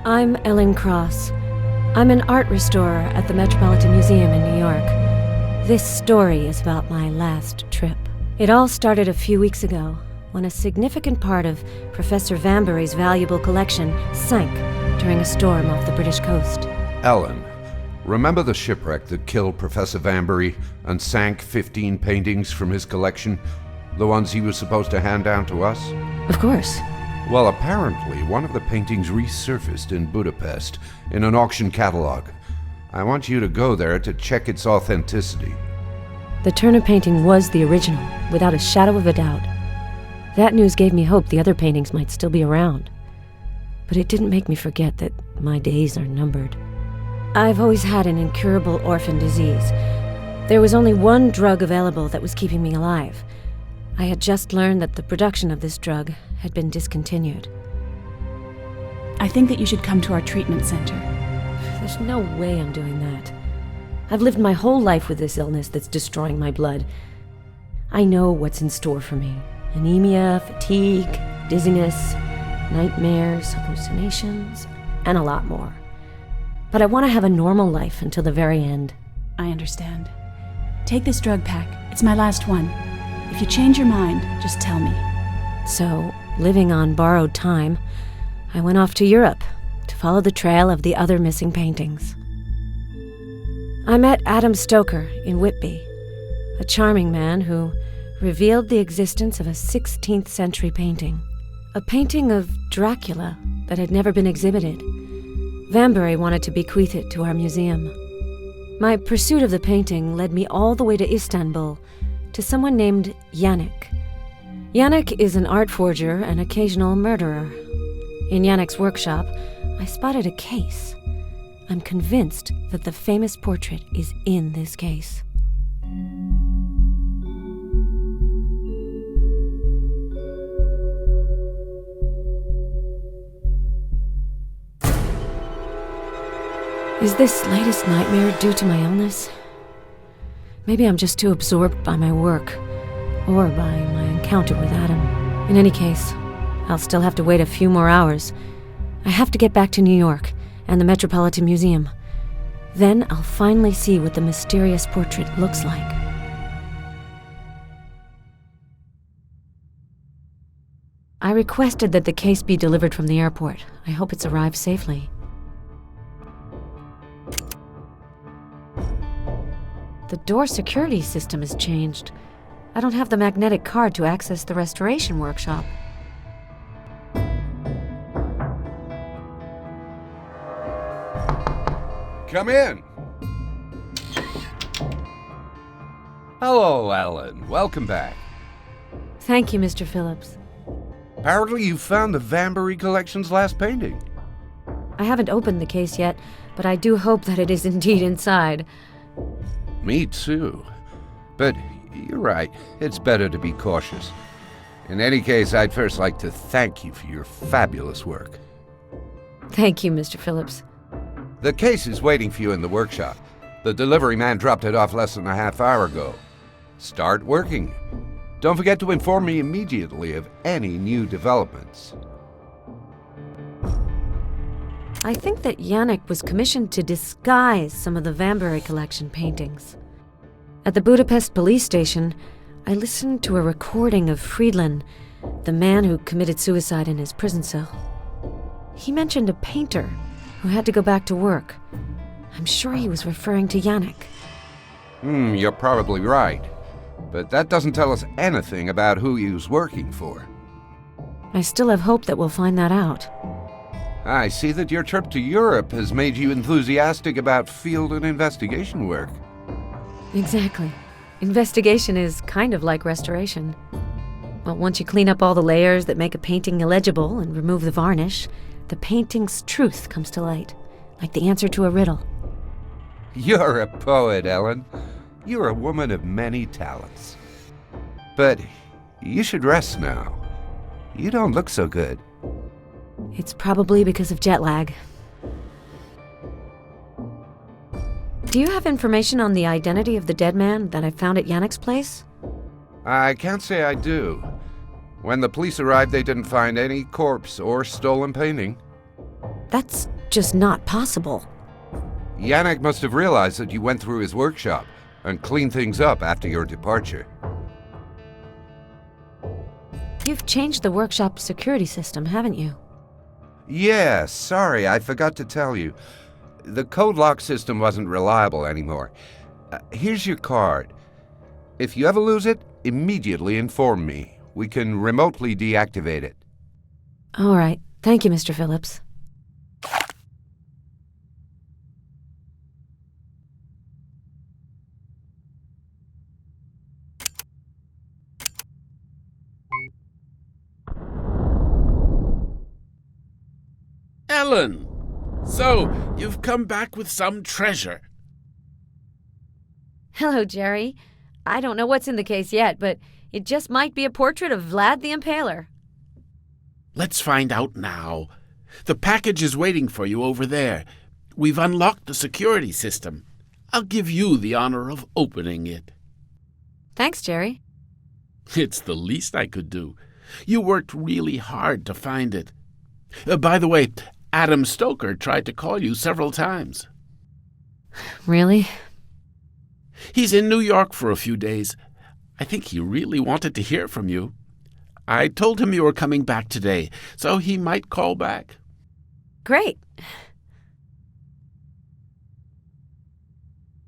I'm Ellen Cross. I'm an art restorer at the Metropolitan Museum in New York. This story is about my last trip. It all started a few weeks ago, when a significant part of Professor Vambery's valuable collection sank during a storm off the British coast. Ellen, remember the shipwreck that killed Professor Vambery and sank 15 paintings from his collection? The ones he was supposed to hand down to us? Of course. Well, apparently one of the paintings resurfaced in Budapest in an auction catalog. I want you to go there to check its authenticity. The Turner painting was the original, without a shadow of a doubt. That news gave me hope the other paintings might still be around. But it didn't make me forget that my days are numbered. I've always had an incurable orphan disease. There was only one drug available that was keeping me alive. I had just learned that the production of this drug had been discontinued. I think that you should come to our treatment center. There's no way I'm doing that. I've lived my whole life with this illness that's destroying my blood. I know what's in store for me. Anemia, fatigue, dizziness, nightmares, hallucinations, and a lot more. But I want to have a normal life until the very end. I understand. Take this drug pack. It's my last one. If you change your mind, just tell me. So, living on borrowed time, I went off to Europe to follow the trail of the other missing paintings. I met Adam Stoker in Whitby, a charming man who revealed the existence of a 16th century painting. A painting of Dracula that had never been exhibited. Vambery wanted to bequeath it to our museum. My pursuit of the painting led me all the way to Istanbul, to someone named Yannick. Yannick is an art forger and occasional murderer. In Yannick's workshop, I spotted a case. I'm convinced that the famous portrait is in this case. Is this latest nightmare due to my illness? Maybe I'm just too absorbed by my work, or by my encounter with Adam. In any case, I'll still have to wait a few more hours. I have to get back to New York and the Metropolitan Museum. Then I'll finally see what the mysterious portrait looks like. I requested that the case be delivered from the airport. I hope it's arrived safely. The door security system has changed. I don't have the magnetic card to access the restoration workshop. Come in. Hello, Ellen. Welcome back. Thank you, Mr. Phillips. Apparently you found the Vambery collection's last painting. I haven't opened the case yet, but I do hope that it is indeed inside. Me too. But you're right. It's better to be cautious. In any case, I'd first like to thank you for your fabulous work. Thank you, Mr. Phillips. The case is waiting for you in the workshop. The delivery man dropped it off less than a half hour ago. Start working. Don't forget to inform me immediately of any new developments. I think that Yannick was commissioned to disguise some of the Vambery collection paintings. At the Budapest police station, I listened to a recording of Friedland, the man who committed suicide in his prison cell. He mentioned a painter who had to go back to work. I'm sure he was referring to Yannick. You're probably right. But that doesn't tell us anything about who he was working for. I still have hope that we'll find that out. I see that your trip to Europe has made you enthusiastic about field and investigation work. Exactly. Investigation is kind of like restoration. Well, once you clean up all the layers that make a painting illegible and remove the varnish, the painting's truth comes to light, like the answer to a riddle. You're a poet, Ellen. You're a woman of many talents. But you should rest now. You don't look so good. It's probably because of jet lag. Do you have information on the identity of the dead man that I found at Yannick's place? I can't say I do. When the police arrived, they didn't find any corpse or stolen painting. That's just not possible. Yannick must have realized that you went through his workshop and cleaned things up after your departure. You've changed the workshop security system, haven't you? Yeah, sorry, I forgot to tell you. The code lock system wasn't reliable anymore. Here's your card. If you ever lose it, immediately inform me. We can remotely deactivate it. All right. Thank you, Mr. Phillips. Ellen! So, you've come back with some treasure. Hello, Jerry. I don't know what's in the case yet, but it just might be a portrait of Vlad the Impaler. Let's find out now. The package is waiting for you over there. We've unlocked the security system. I'll give you the honor of opening it. Thanks, Jerry. It's the least I could do. You worked really hard to find it. By the way, Adam Stoker tried to call you several times. Really? He's in New York for a few days. I think he really wanted to hear from you. I told him you were coming back today, so he might call back. Great.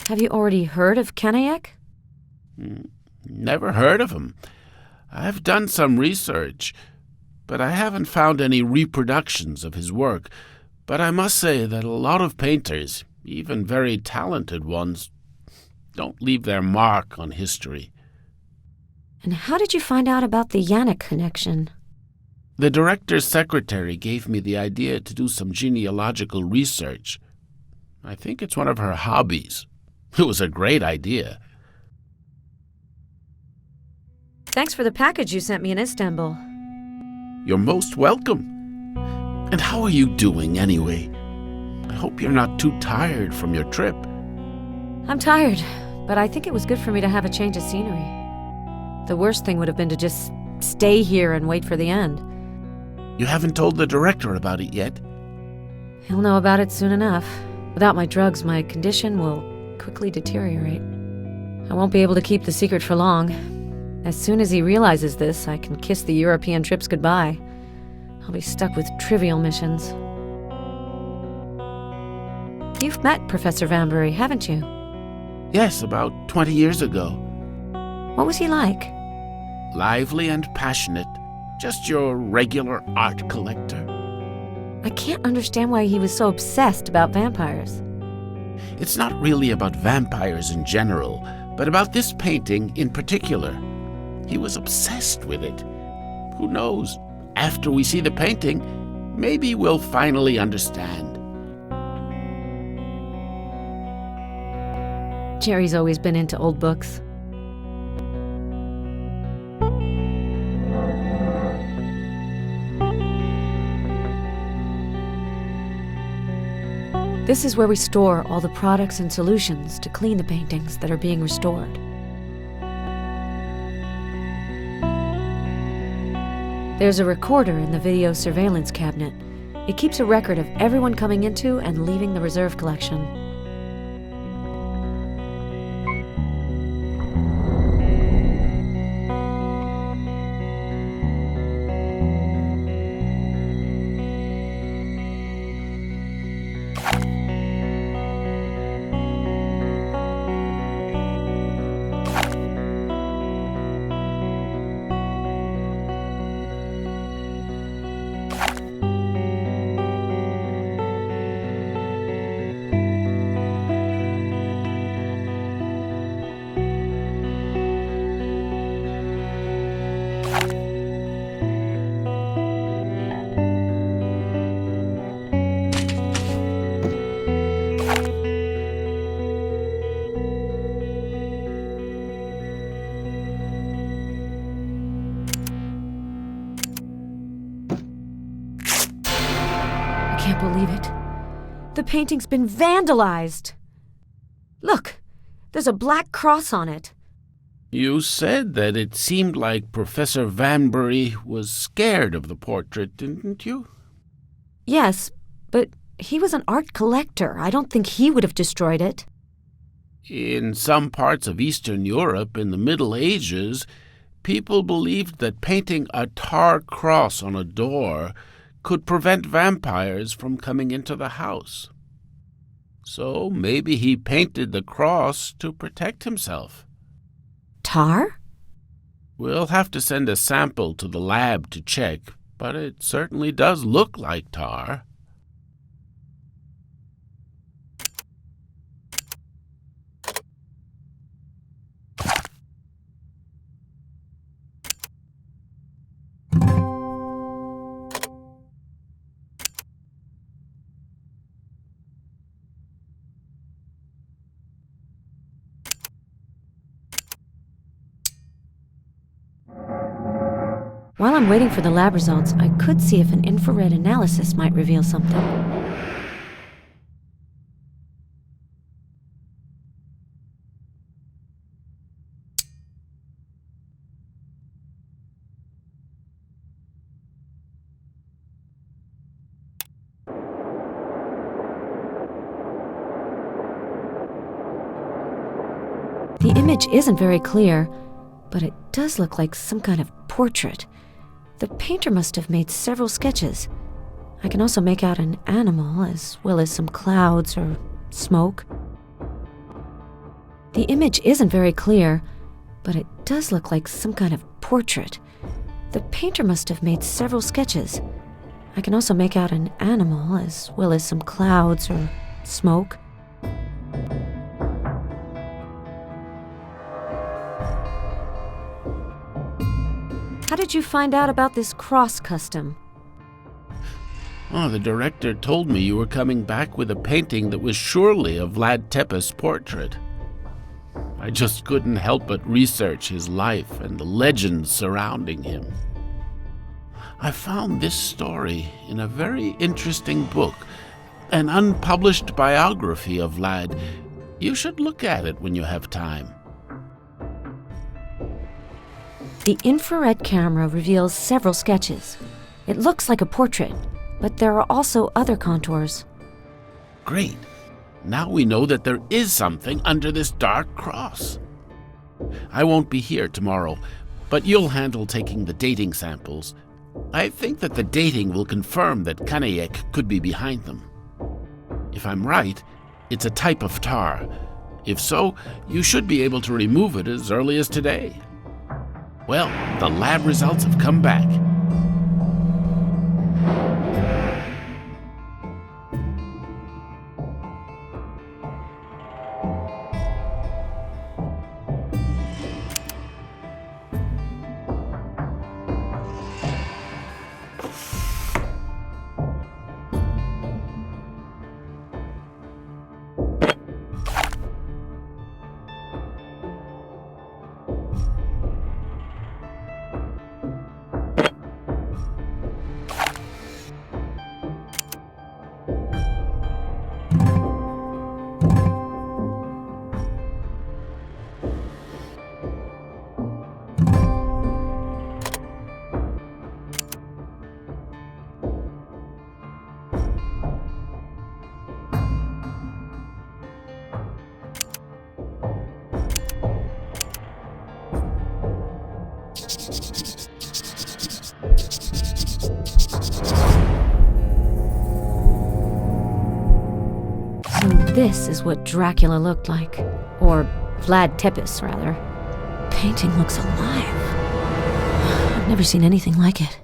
Have you already heard of Kanayek? Never heard of him. I've done some research, but I haven't found any reproductions of his work. But I must say that a lot of painters, even very talented ones, don't leave their mark on history. And how did you find out about the Yannick connection? The director's secretary gave me the idea to do some genealogical research. I think it's one of her hobbies. It was a great idea. Thanks for the package you sent me in Istanbul. You're most welcome. And how are you doing anyway? I hope you're not too tired from your trip. I'm tired, but I think it was good for me to have a change of scenery. The worst thing would have been to just stay here and wait for the end. You haven't told the director about it yet? He'll know about it soon enough. Without my drugs, my condition will quickly deteriorate. I won't be able to keep the secret for long. As soon as he realizes this, I can kiss the European trips goodbye. I'll be stuck with trivial missions. You've met Professor Vambery, haven't you? Yes, about 20 years ago. What was he like? Lively and passionate. Just your regular art collector. I can't understand why he was so obsessed about vampires. It's not really about vampires in general, but about this painting in particular. He was obsessed with it. Who knows? After we see the painting, maybe we'll finally understand. Jerry's always been into old books. This is where we store all the products and solutions to clean the paintings that are being restored. There's a recorder in the video surveillance cabinet. It keeps a record of everyone coming into and leaving the reserve collection. I can't believe it. The painting's been vandalized. Look, there's a black cross on it. You said that it seemed like Professor Vambery was scared of the portrait, didn't you? Yes, but he was an art collector. I don't think he would have destroyed it. In some parts of Eastern Europe in the Middle Ages, people believed that painting a tar cross on a door could prevent vampires from coming into the house. So maybe he painted the cross to protect himself. Tar? We'll have to send a sample to the lab to check, but it certainly does look like tar. While I'm waiting for the lab results, I could see if an infrared analysis might reveal something. The image isn't very clear, but it does look like some kind of portrait. The painter must have made several sketches. I can also make out an animal as well as some clouds or smoke. The image isn't very clear, but it does look like some kind of portrait. The painter must have made several sketches. I can also make out an animal as well as some clouds or smoke. How did you find out about this cross custom? Oh, the director told me you were coming back with a painting that was surely a Vlad Tepes portrait. I just couldn't help but research his life and the legends surrounding him. I found this story in a very interesting book, an unpublished biography of Vlad. You should look at it when you have time. The infrared camera reveals several sketches. It looks like a portrait, but there are also other contours. Great. Now we know that there is something under this dark cross. I won't be here tomorrow, but you'll handle taking the dating samples. I think that the dating will confirm that Kanayek could be behind them. If I'm right, it's a type of tar. If so, you should be able to remove it as early as today. Well, the lab results have come back. This is what Dracula looked like. Or Vlad Tepes, rather. Painting looks alive. I've never seen anything like it.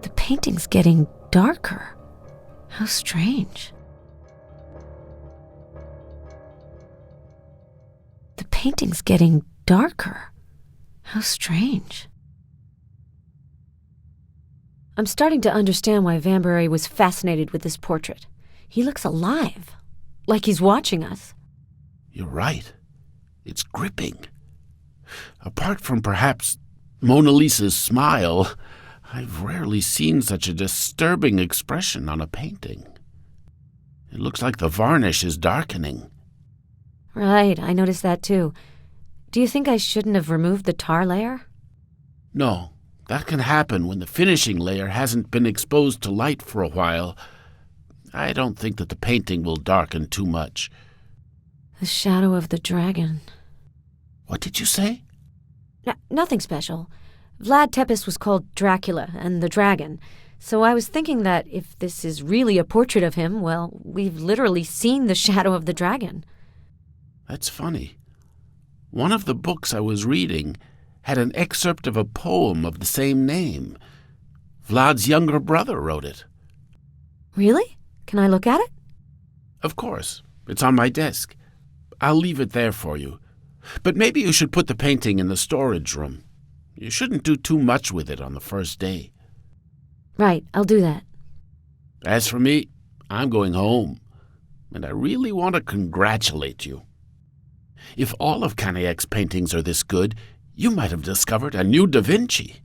The painting's getting darker. How strange. The painting's getting darker. How strange. I'm starting to understand why Vambery was fascinated with this portrait. He looks alive, like he's watching us. You're right. It's gripping. Apart from perhaps Mona Lisa's smile, I've rarely seen such a disturbing expression on a painting. It looks like the varnish is darkening. Right, I noticed that too. Do you think I shouldn't have removed the tar layer? No, that can happen when the finishing layer hasn't been exposed to light for a while. I don't think that the painting will darken too much. The shadow of the dragon. What did you say? Nothing special. Vlad Tepes was called Dracula and the Dragon, so I was thinking that if this is really a portrait of him, well, we've literally seen the shadow of the dragon. That's funny. One of the books I was reading had an excerpt of a poem of the same name. Vlad's younger brother wrote it. Really? Can I look at it? Of course. It's on my desk. I'll leave it there for you. But maybe you should put the painting in the storage room. You shouldn't do too much with it on the first day. Right, I'll do that. As for me, I'm going home. And I really want to congratulate you. If all of Caniac's paintings are this good, you might have discovered a new Da Vinci.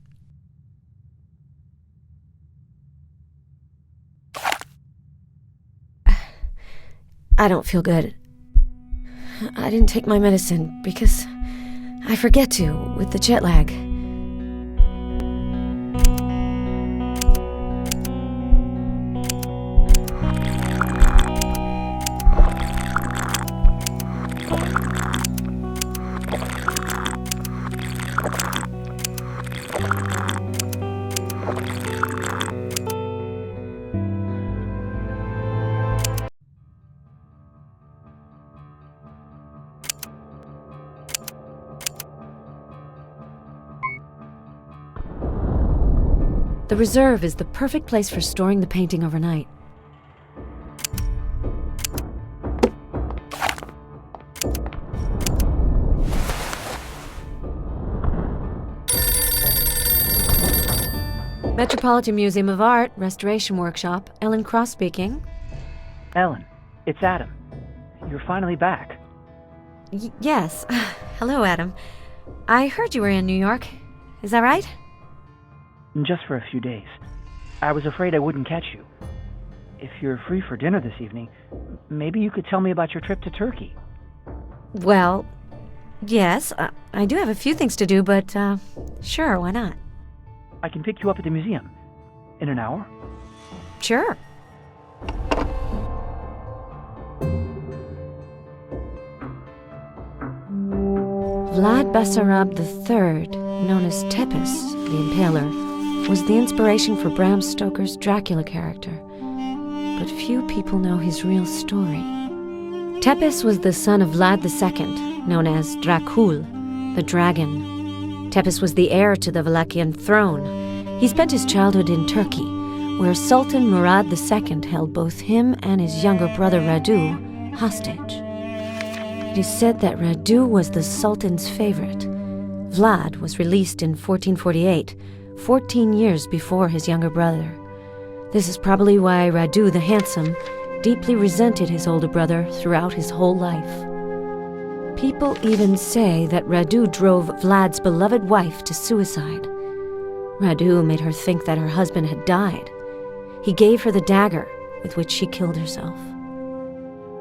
I don't feel good. I didn't take my medicine because I forget to with the jet lag. The reserve is the perfect place for storing the painting overnight. Metropolitan Museum of Art, Restoration Workshop, Ellen Cross speaking. Ellen, it's Adam. You're finally back. Yes. Hello, Adam. I heard you were in New York. Is that right? Just for a few days. I was afraid I wouldn't catch you. If you're free for dinner this evening, maybe you could tell me about your trip to Turkey. Well, yes. I do have a few things to do, but sure, why not? I can pick you up at the museum. In an hour? Sure. Vlad Basarab III, known as Tepes, the Impaler, was the inspiration for Bram Stoker's Dracula character, but few people know his real story. Tepes was the son of Vlad II, known as Dracula, the Dragon. Tepes was the heir to the Wallachian throne. He spent his childhood in Turkey, where Sultan Murad II held both him and his younger brother Radu hostage. It is said that Radu was the Sultan's favorite. Vlad was released in 1448, 14 years before his younger brother. This is probably why Radu the Handsome deeply resented his older brother throughout his whole life. People even say that Radu drove Vlad's beloved wife to suicide. Radu made her think that her husband had died. He gave her the dagger with which she killed herself.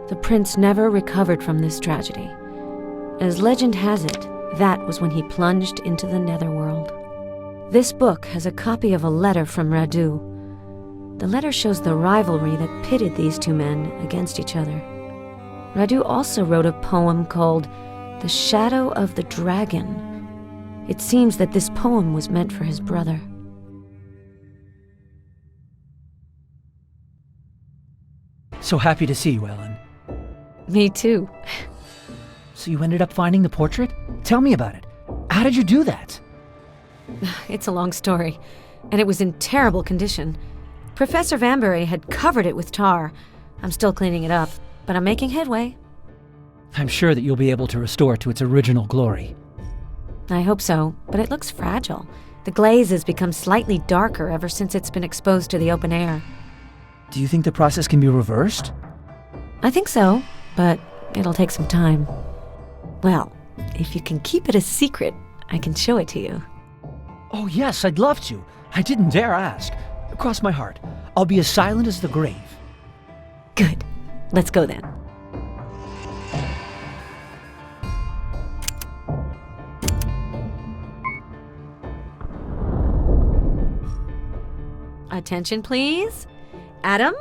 The prince never recovered from this tragedy. As legend has it, that was when he plunged into the netherworld. This book has a copy of a letter from Radu. The letter shows the rivalry that pitted these two men against each other. Radu also wrote a poem called The Shadow of the Dragon. It seems that this poem was meant for his brother. So happy to see you, Ellen. Me too. So you ended up finding the portrait? Tell me about it. How did you do that? It's a long story, and it was in terrible condition. Professor Vambery had covered it with tar. I'm still cleaning it up, but I'm making headway. I'm sure that you'll be able to restore it to its original glory. I hope so, but it looks fragile. The glaze has become slightly darker ever since it's been exposed to the open air. Do you think the process can be reversed? I think so, but it'll take some time. Well, if you can keep it a secret, I can show it to you. Oh yes, I'd love to. I didn't dare ask. Cross my heart. I'll be as silent as the grave. Good. Let's go then. Attention, please. Adam,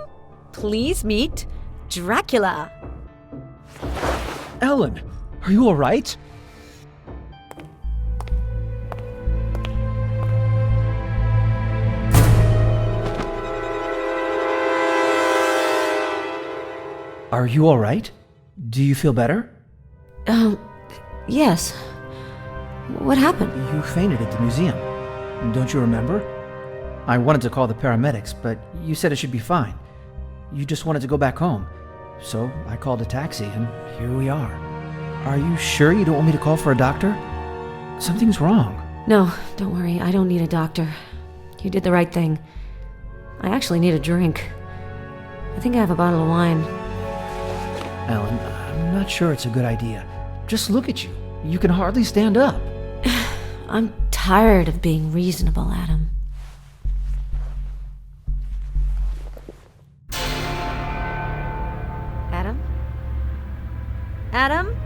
Please meet Dracula. Ellen, are you all right? Are you all right? Do you feel better? Yes. What happened? You fainted at the museum. Don't you remember? I wanted to call the paramedics, but you said it should be fine. You just wanted to go back home. So I called a taxi, and here we are. Are you sure you don't want me to call for a doctor? Something's wrong. No, don't worry. I don't need a doctor. You did the right thing. I actually need a drink. I think I have a bottle of wine. Ellen, I'm not sure it's a good idea. Just look at you. You can hardly stand up. I'm tired of being reasonable, Adam. Adam? Adam?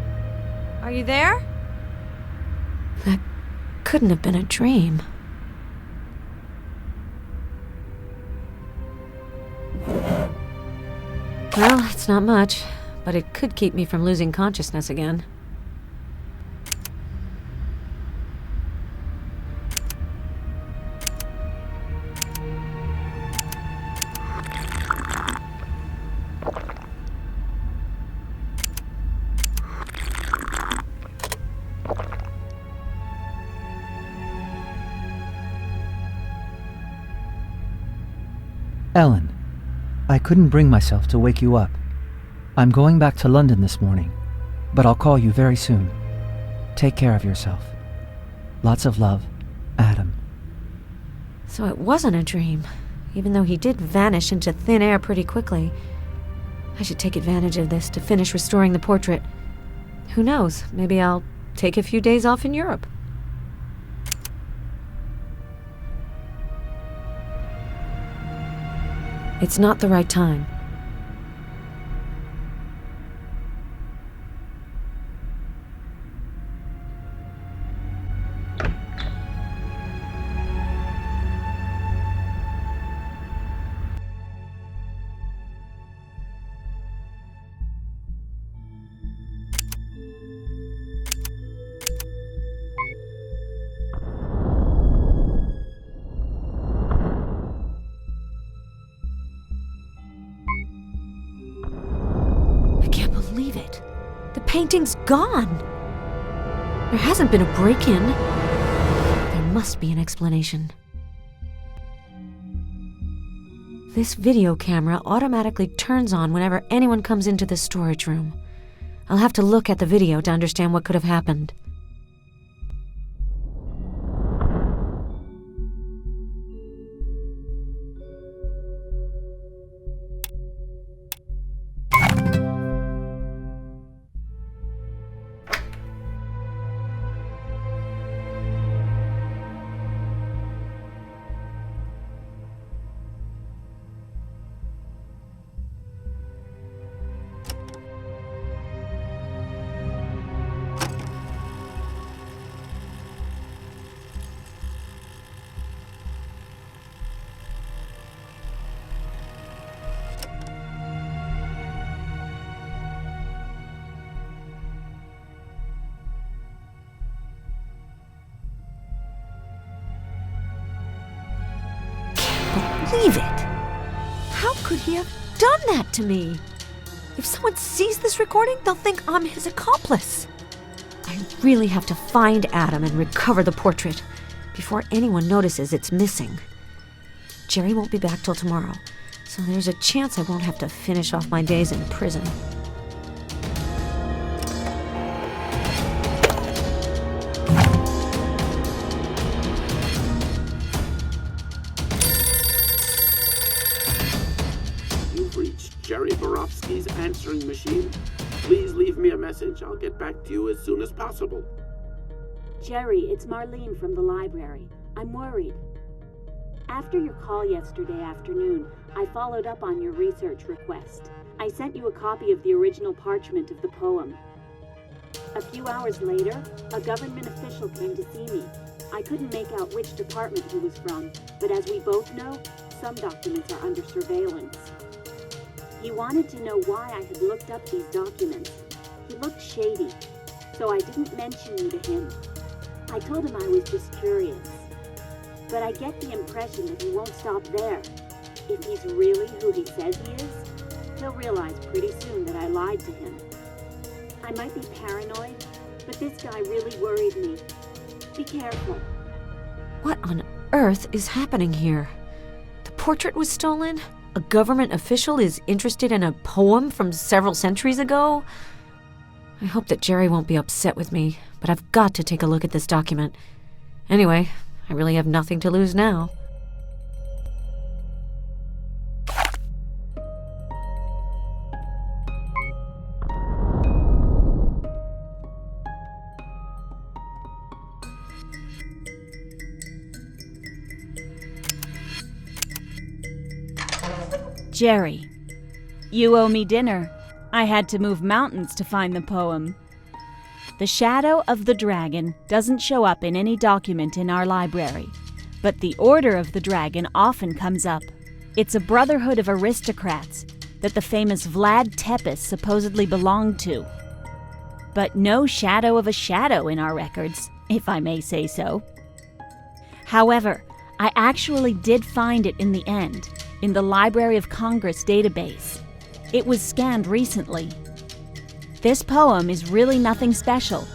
Are you there? That couldn't have been a dream. Well, it's not much, but it could keep me from losing consciousness again. Ellen, I couldn't bring myself to wake you up. I'm going back to London this morning, but I'll call you very soon. Take care of yourself. Lots of love, Adam. So it wasn't a dream, even though he did vanish into thin air pretty quickly. I should take advantage of this to finish restoring the portrait. Who knows, maybe I'll take a few days off in Europe. It's not the right time. Painting's gone. There hasn't been a break-in. There must be an explanation. This video camera automatically turns on whenever anyone comes into the storage room. I'll have to look at the video to understand what could have happened. Believe it! How could he have done that to me? If someone sees this recording, they'll think I'm his accomplice. I really have to find Adam and recover the portrait before anyone notices it's missing. Jerry won't be back till tomorrow, so there's a chance I won't have to finish off my days in prison. Jerry Borofsky's answering machine. Please leave me a message. I'll get back to you as soon as possible. Jerry, it's Marlene from the library. I'm worried. After your call yesterday afternoon, I followed up on your research request. I sent you a copy of the original parchment of the poem. A few hours later, a government official came to see me. I couldn't make out which department he was from, but as we both know, some documents are under surveillance. He wanted to know why I had looked up these documents. He looked shady, so I didn't mention you to him. I told him I was just curious. But I get the impression that he won't stop there. If he's really who he says he is, he'll realize pretty soon that I lied to him. I might be paranoid, but this guy really worried me. Be careful. What on earth is happening here? The portrait was stolen? A government official is interested in a poem from several centuries ago? I hope that Jerry won't be upset with me, but I've got to take a look at this document. Anyway, I really have nothing to lose now. Jerry, you owe me dinner. I had to move mountains to find the poem. The shadow of the dragon doesn't show up in any document in our library, but the Order of the Dragon often comes up. It's a brotherhood of aristocrats that the famous Vlad Tepes supposedly belonged to. But no shadow of a shadow in our records, if I may say so. However, I actually did find it in the end, in the Library of Congress database. It was scanned recently. This poem is really nothing special.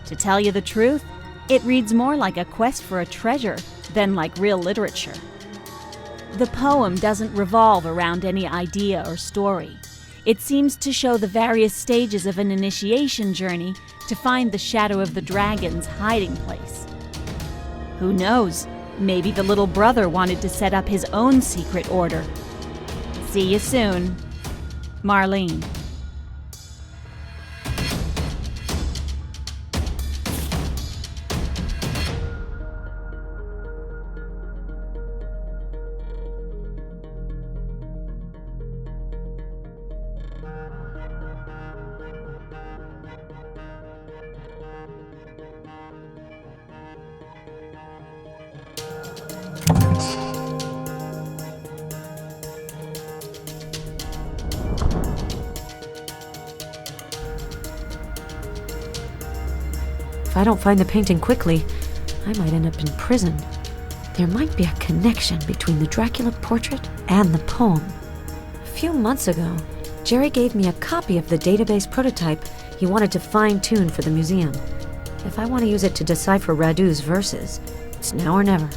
To tell you the truth, it reads more like a quest for a treasure than like real literature. The poem doesn't revolve around any idea or story. It seems to show the various stages of an initiation journey to find the shadow of the dragon's hiding place. Who knows? Maybe the little brother wanted to set up his own secret order. See you soon. Marlene. If I don't find the painting quickly, I might end up in prison. There might be a connection between the Dracula portrait and the poem. A few months ago, Jerry gave me a copy of the database prototype he wanted to fine-tune for the museum. If I want to use it to decipher Radu's verses, it's now or never.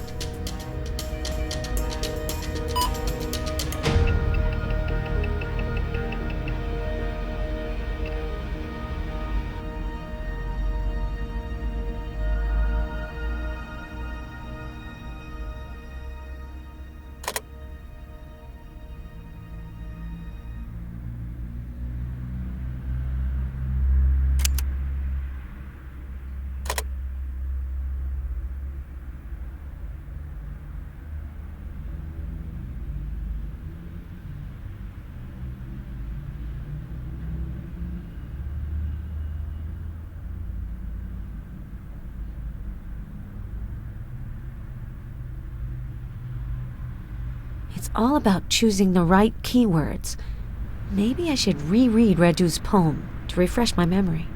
It's all about choosing the right keywords. Maybe I should reread Radu's poem to refresh my memory.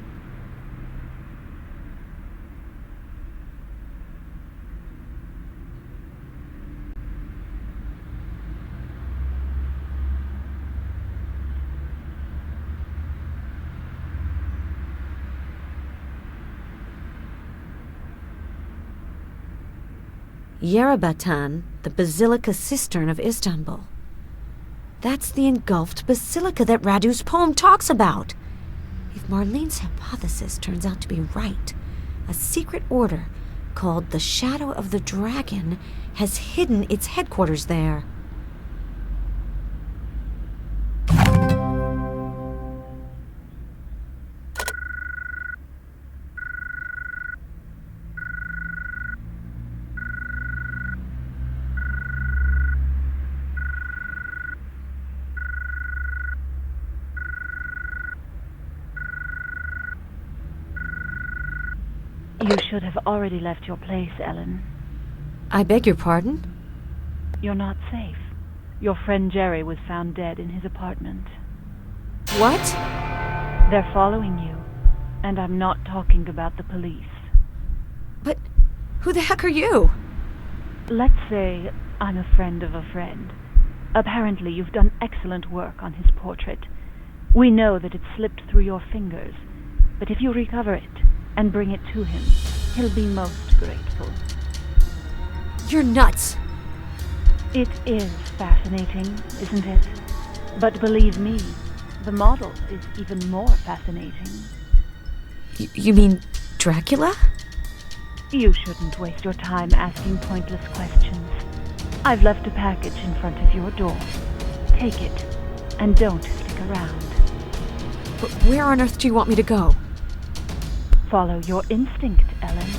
Yerebatan, the Basilica Cistern of Istanbul. That's the engulfed basilica that Radu's poem talks about. If Marlene's hypothesis turns out to be right, a secret order called the Shadow of the Dragon has hidden its headquarters there. You should have already left your place, Ellen. I beg your pardon? You're not safe. Your friend Jerry was found dead in his apartment. What? They're following you, and I'm not talking about the police. But who the heck are you? Let's say I'm a friend of a friend. Apparently you've done excellent work on his portrait. We know that it slipped through your fingers, but if you recover it and bring it to him, he'll be most grateful. You're nuts. It is fascinating, isn't it? But believe me, the model is even more fascinating. You mean Dracula? You shouldn't waste your time asking pointless questions. I've left a package in front of your door. Take it, and don't stick around. But where on earth do you want me to go? Follow your instinct, Ellen.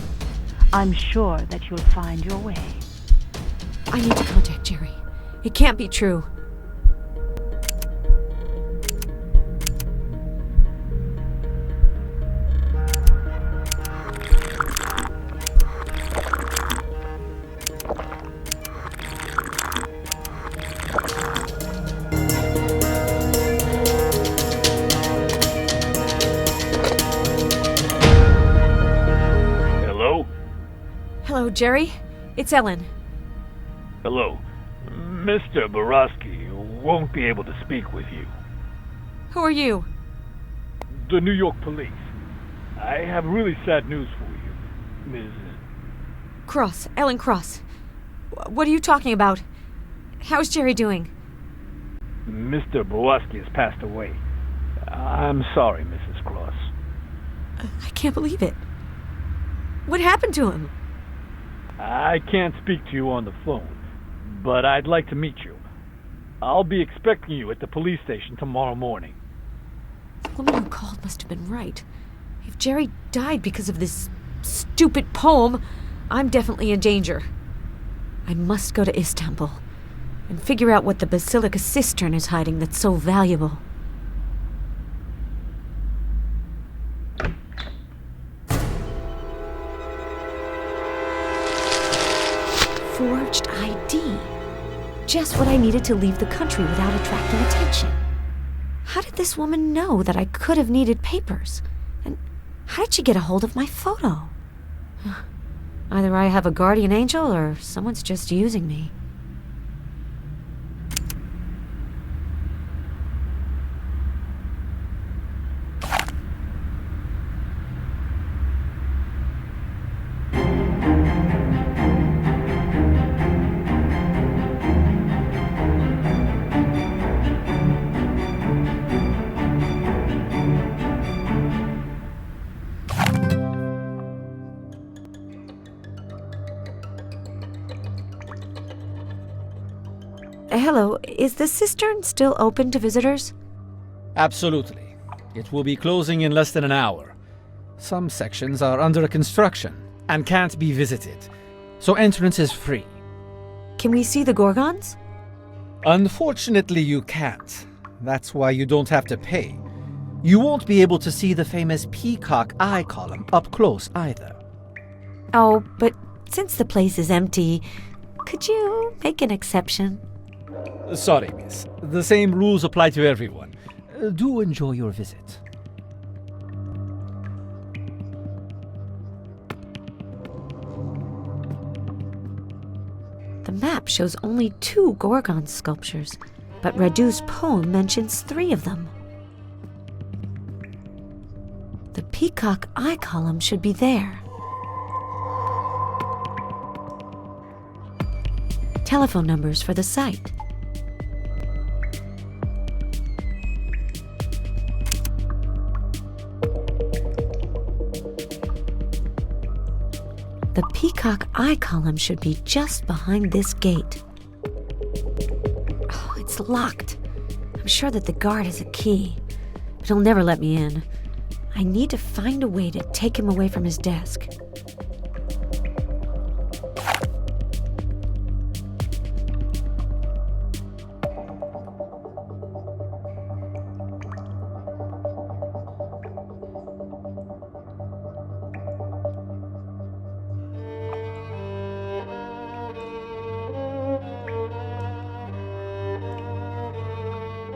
I'm sure that you'll find your way. I need to contact Jerry. It can't be true. Hello, Jerry. It's Ellen. Hello. Mr. Borowski won't be able to speak with you. Who are you? The New York police. I have really sad news for you, Ms. Cross. Ellen Cross. What are you talking about? How's Jerry doing? Mr. Borowski has passed away. I'm sorry, Mrs. Cross. I can't believe it. What happened to him? I can't speak to you on the phone, but I'd like to meet you. I'll be expecting you at the police station tomorrow morning. The woman who called must have been right. If Jerry died because of this stupid poem, I'm definitely in danger. I must go to Istanbul and figure out what the Basilica cistern is hiding that's so valuable. Forged ID. Just what I needed to leave the country without attracting attention. How did this woman know that I could have needed papers? And how did she get a hold of my photo? Either I have a guardian angel or someone's just using me. Hello, is the cistern still open to visitors? Absolutely. It will be closing in less than an hour. Some sections are under construction and can't be visited, so entrance is free. Can we see the Gorgons? Unfortunately, you can't. That's why you don't have to pay. You won't be able to see the famous peacock eye column up close either. Oh, but since the place is empty, could you make an exception? Sorry, miss. The same rules apply to everyone. Do enjoy your visit. The map shows only 2 Gorgon sculptures, but Radu's poem mentions 3 of them. The peacock eye column should be there. Telephone numbers for the site. The peacock eye column should be just behind this gate. Oh, it's locked. I'm sure that the guard has a key, but he'll never let me in. I need to find a way to take him away from his desk.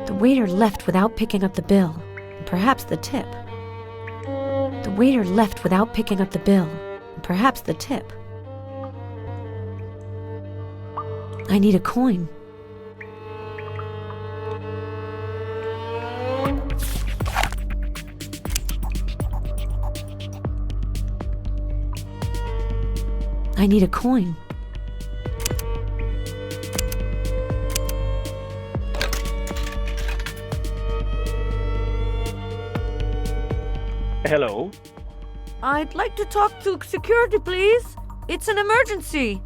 The waiter left without picking up the bill, and perhaps the tip. The waiter left without picking up the bill, and perhaps the tip. I need a coin. I need a coin. Hello? I'd like to talk to security, please. It's an emergency.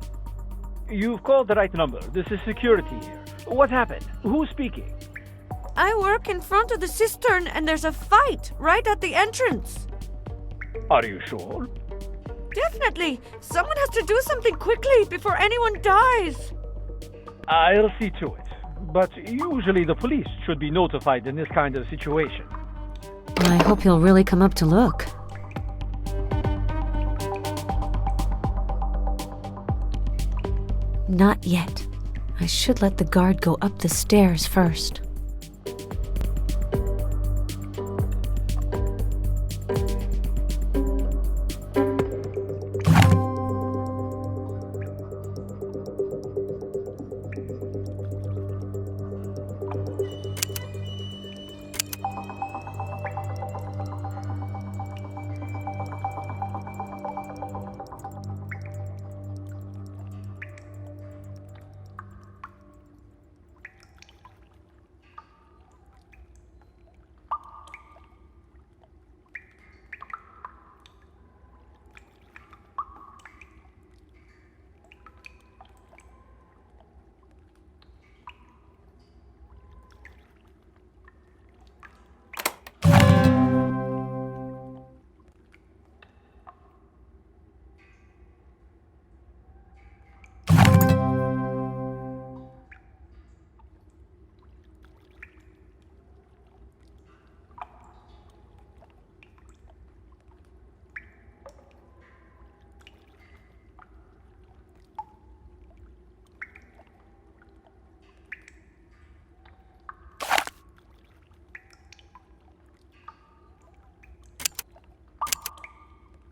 You've called the right number. This is security here. What happened? Who's speaking? I work in front of the cistern and there's a fight right at the entrance. Are you sure? Definitely. Someone has to do something quickly before anyone dies. I'll see to it. But usually the police should be notified in this kind of situation. I hope he'll really come up to look. Not yet. I should let the guard go up the stairs first.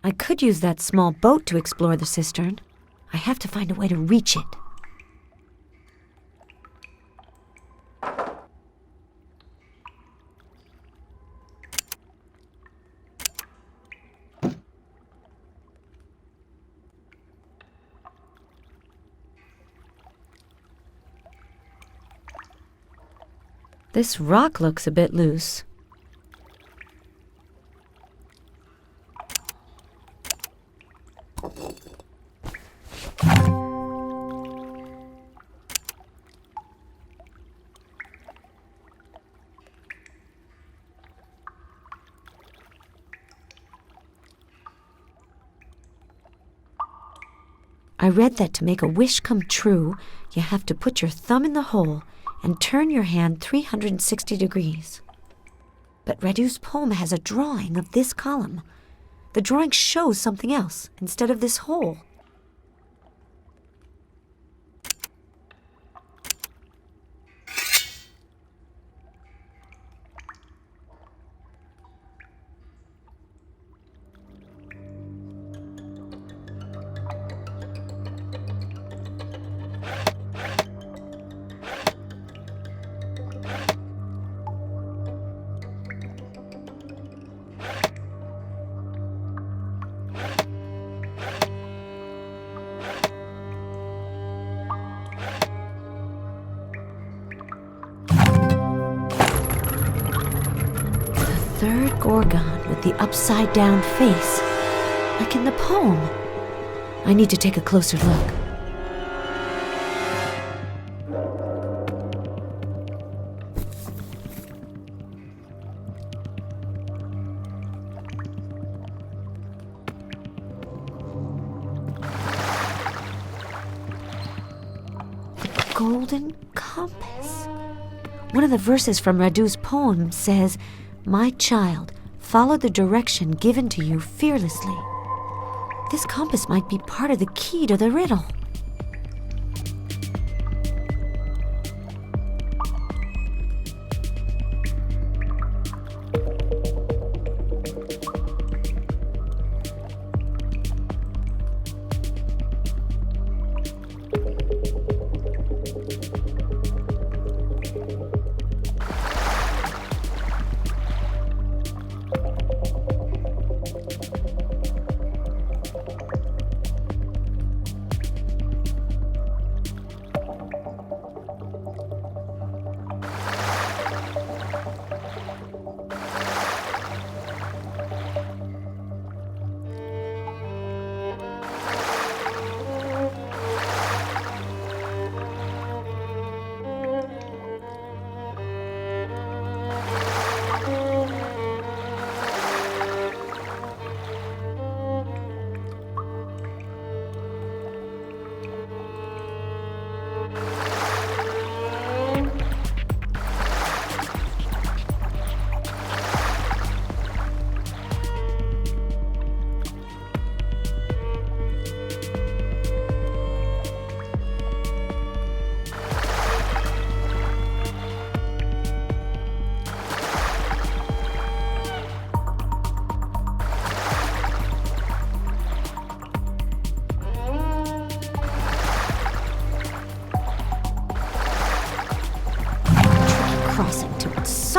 I could use that small boat to explore the cistern. I have to find a way to reach it. This rock looks a bit loose. I read that to make a wish come true, you have to put your thumb in the hole and turn your hand 360 degrees. But Radu's poem has a drawing of this column. The drawing shows something else instead of this hole. Third Gorgon with the upside-down face, like in the poem. I need to take a closer look. The golden compass. One of the verses from Radu's poem says, "My child, follow the direction given to you fearlessly." This compass might be part of the key to the riddle.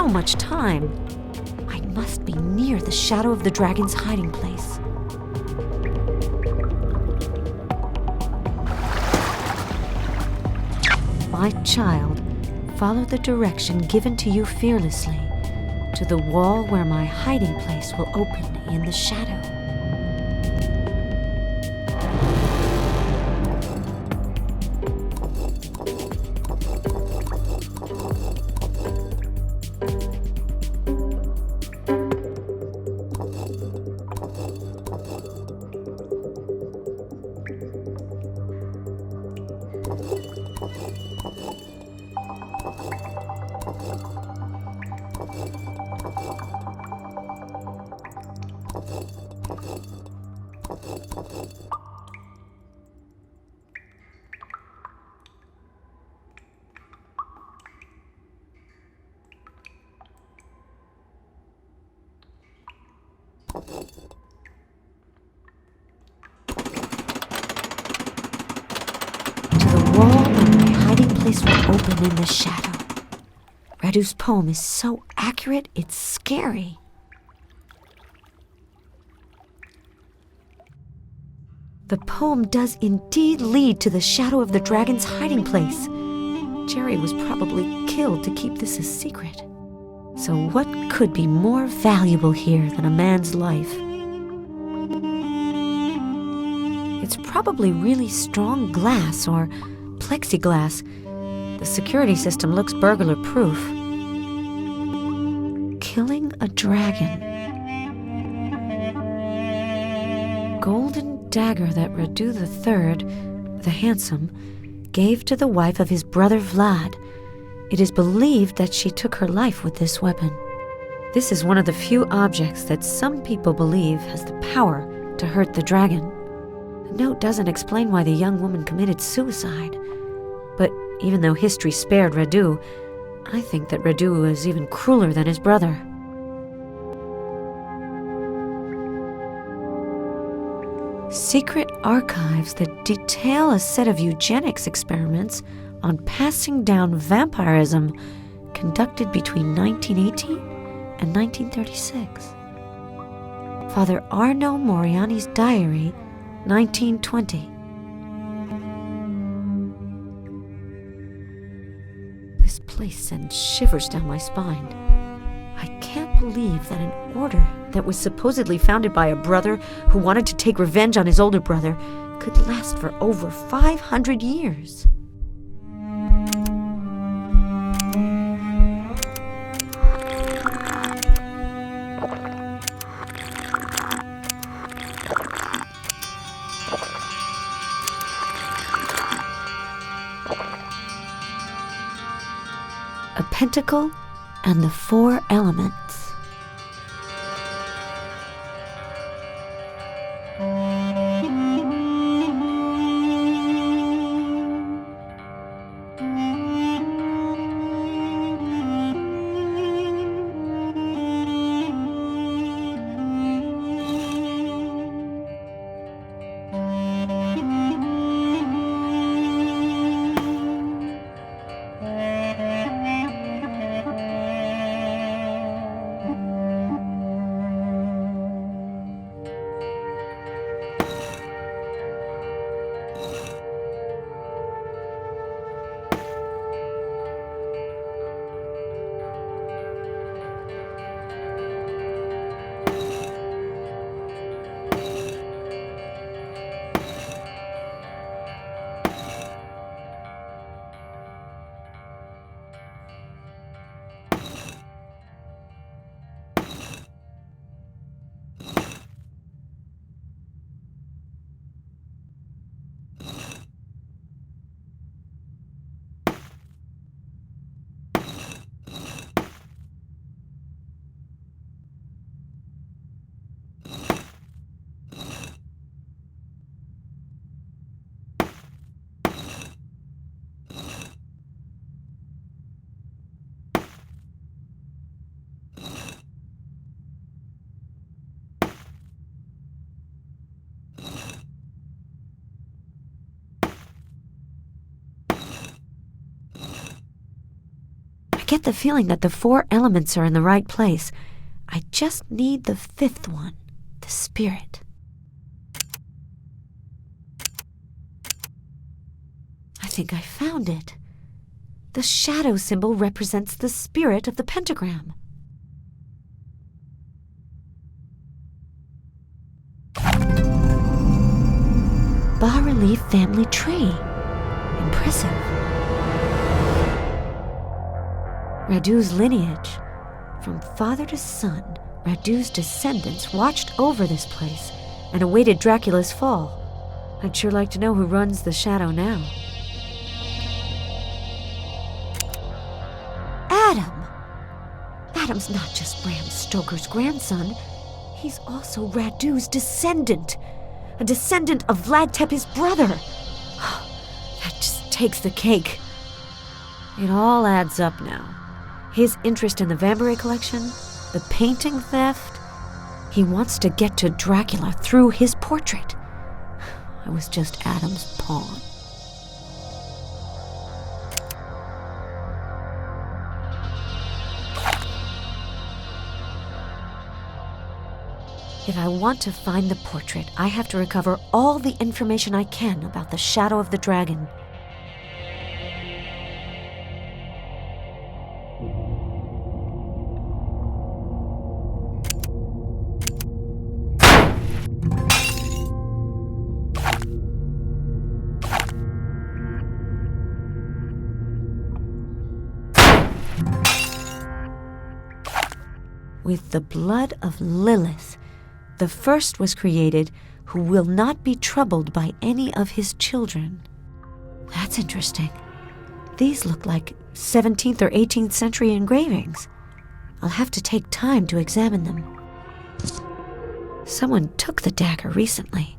so much time. I must be near the shadow of the dragon's hiding place. My child, follow the direction given to you fearlessly to the wall where my hiding place will open in the shadow. Place will open in the shadow. Radu's poem is so accurate, it's scary. The poem does indeed lead to the shadow of the dragon's hiding place. Jerry was probably killed to keep this a secret. So what could be more valuable here than a man's life? It's probably really strong glass or plexiglass. The security system looks burglar-proof. Killing a dragon. Golden dagger that Radu III, the Handsome, gave to the wife of his brother Vlad. It is believed that she took her life with this weapon. This is one of the few objects that some people believe has the power to hurt the dragon. The note doesn't explain why the young woman committed suicide. But even though history spared Radu, I think that Radu is even crueler than his brother. Secret archives that detail a set of eugenics experiments on passing down vampirism conducted between 1918 and 1936. Father Arno Moriani's diary, 1920. This place sends shivers down my spine. I can't believe that an order that was supposedly founded by a brother who wanted to take revenge on his older brother could last for over 500 years. A pentacle and the 4 elements. get the feeling that the 4 elements are in the right place. I just need the 5th one, the spirit. I think I found it. The shadow symbol represents the spirit of the pentagram. Bas-relief family tree. Impressive. Radu's lineage. From father to son, Radu's descendants watched over this place and awaited Dracula's fall. I'd sure like to know who runs the shadow now. Adam! Adam's not just Bram Stoker's grandson. He's also Radu's descendant. A descendant of Vlad Tepes' brother. That just takes the cake. It all adds up now. His interest in the Vambery collection, the painting theft. He wants to get to Dracula through his portrait. I was just Adam's pawn. If I want to find the portrait, I have to recover all the information I can about the Shadow of the Dragon. With the blood of Lilith, the first was created who will not be troubled by any of his children. That's interesting. These look like 17th or 18th century engravings. I'll have to take time to examine them. Someone took the dagger recently.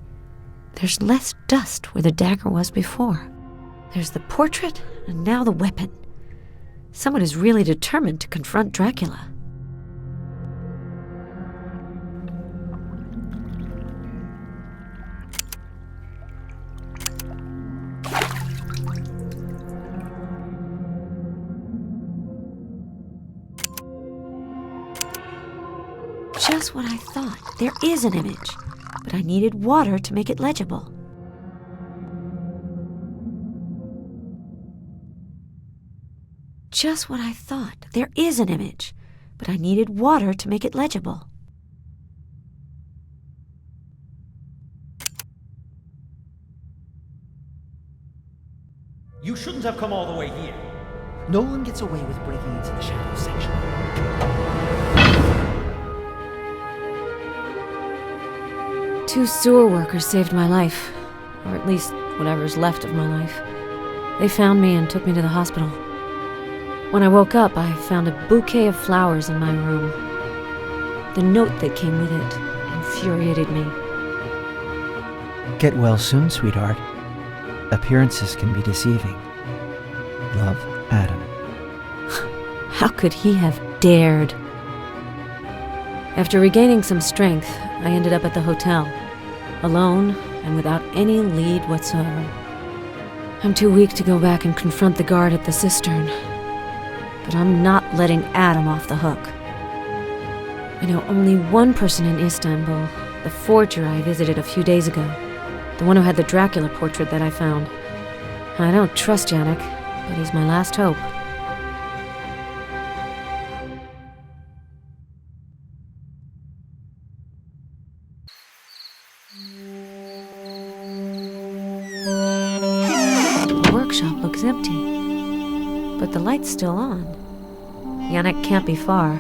There's less dust where the dagger was before. There's the portrait and now the weapon. Someone is really determined to confront Dracula. Just what I thought. There is an image, but I needed water to make it legible. Just what I thought. There is an image, but I needed water to make it legible. You shouldn't have come all the way here. No one gets away with breaking into the shadow section. 2 sewer workers saved my life, or at least whatever's left of my life. They found me and took me to the hospital. When I woke up, I found a bouquet of flowers in my room. The note that came with it infuriated me. Get well soon, sweetheart. Appearances can be deceiving. Love, Adam. How could he have dared? After regaining some strength, I ended up at the hotel, alone and without any lead whatsoever. I'm too weak to go back and confront the guard at the cistern, but I'm not letting Adam off the hook. I know only one person in Istanbul, the forger I visited a few days ago, the one who had the Dracula portrait that I found. I don't trust Yannick, but he's my last hope. The workshop looks empty, but the light's still on. Yannick can't be far.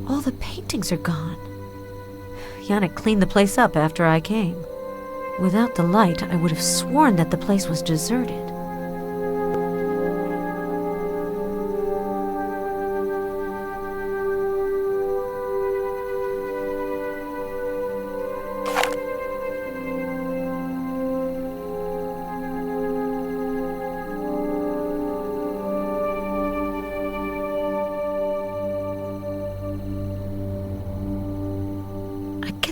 All the paintings are gone. Yannick cleaned the place up after I came. Without the light, I would have sworn that the place was deserted.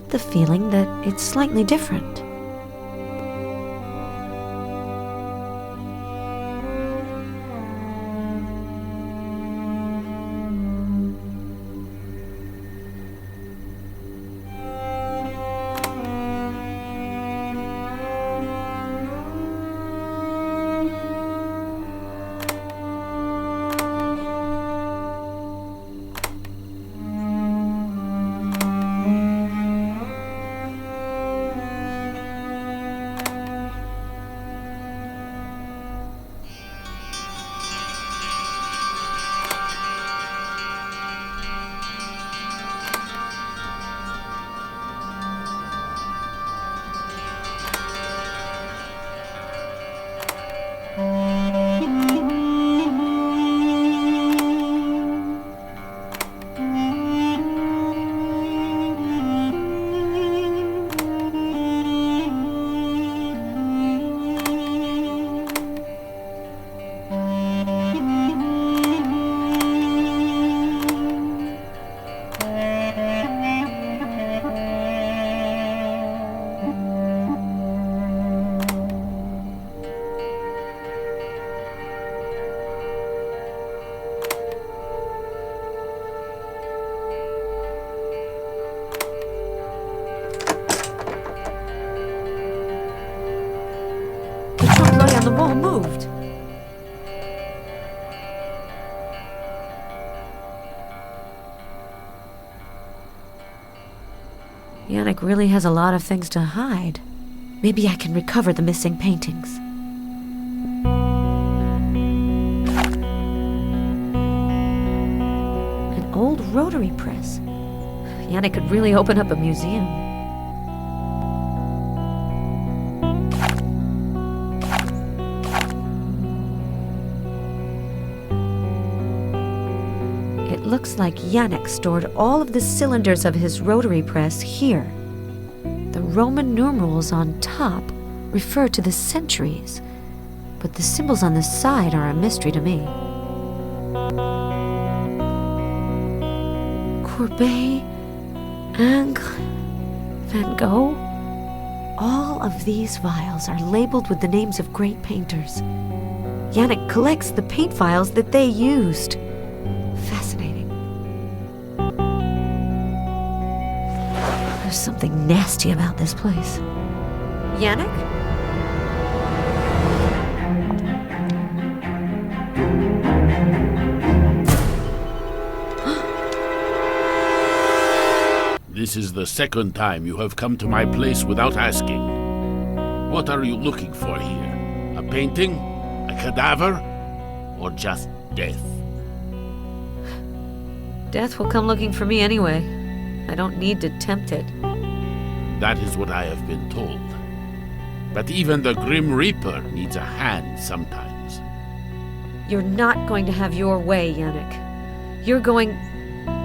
get the feeling that it's slightly different. On the wall moved. Yannick really has a lot of things to hide. Maybe I can recover the missing paintings. An old rotary press. Yannick could really open up a museum. Looks like Yannick stored all of the cylinders of his rotary press here. The Roman numerals on top refer to the centuries, but the symbols on the side are a mystery to me. Courbet, Ingres, Van Gogh. All of these vials are labeled with the names of great painters. Yannick collects the paint vials that they used. Fascinating. There's something nasty about this place. Yannick? This is the second time you have come to my place without asking. What are you looking for here? A painting? A cadaver? Or just death? Death will come looking for me anyway. I don't need to tempt it. That is what I have been told. But even the Grim Reaper needs a hand sometimes. You're not going to have your way, Yannick. You're going...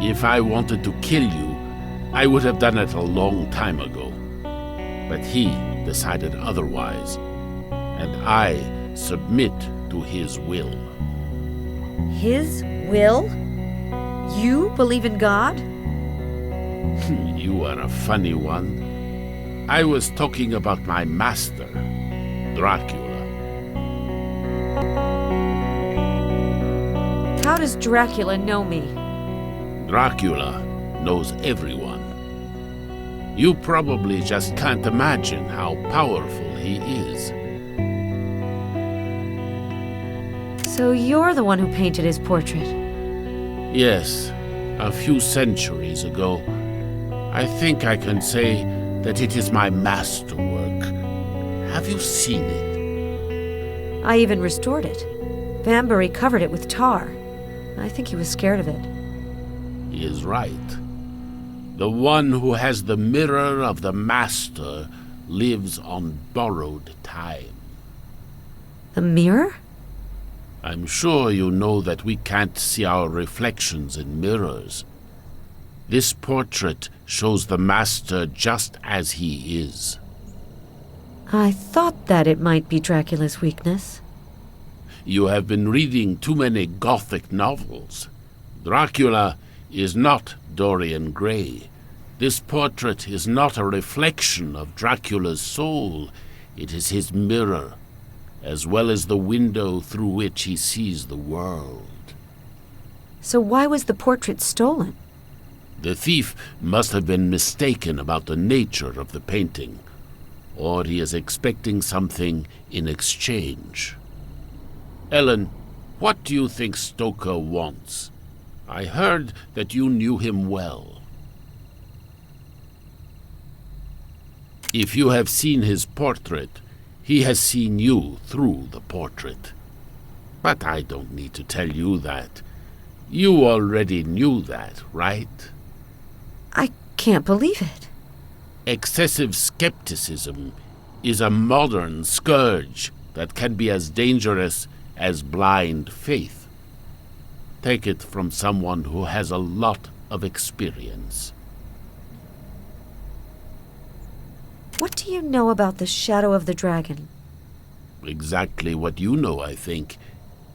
If I wanted to kill you, I would have done it a long time ago. But he decided otherwise, and I submit to his will. His will? You believe in God? You are a funny one. I was talking about my master, Dracula. How does Dracula know me? Dracula knows everyone. You probably just can't imagine how powerful he is. So you're the one who painted his portrait? Yes, a few centuries ago. I think I can say that it is my masterwork. Have you seen it? I even restored it. Vambery covered it with tar. I think he was scared of it. He is right. The one who has the mirror of the master lives on borrowed time. The mirror? I'm sure you know that we can't see our reflections in mirrors. This portrait shows the master just as he is. I thought that it might be Dracula's weakness. You have been reading too many Gothic novels. Dracula is not Dorian Gray. This portrait is not a reflection of Dracula's soul. It is his mirror, as well as the window through which he sees the world. So why was the portrait stolen? The thief must have been mistaken about the nature of the painting, or he is expecting something in exchange. Ellen, what do you think Stoker wants? I heard that you knew him well. If you have seen his portrait, he has seen you through the portrait. But I don't need to tell you that. You already knew that, right? I can't believe it. Excessive skepticism is a modern scourge that can be as dangerous as blind faith. Take it from someone who has a lot of experience. What do you know about the Shadow of the Dragon? Exactly what you know, I think.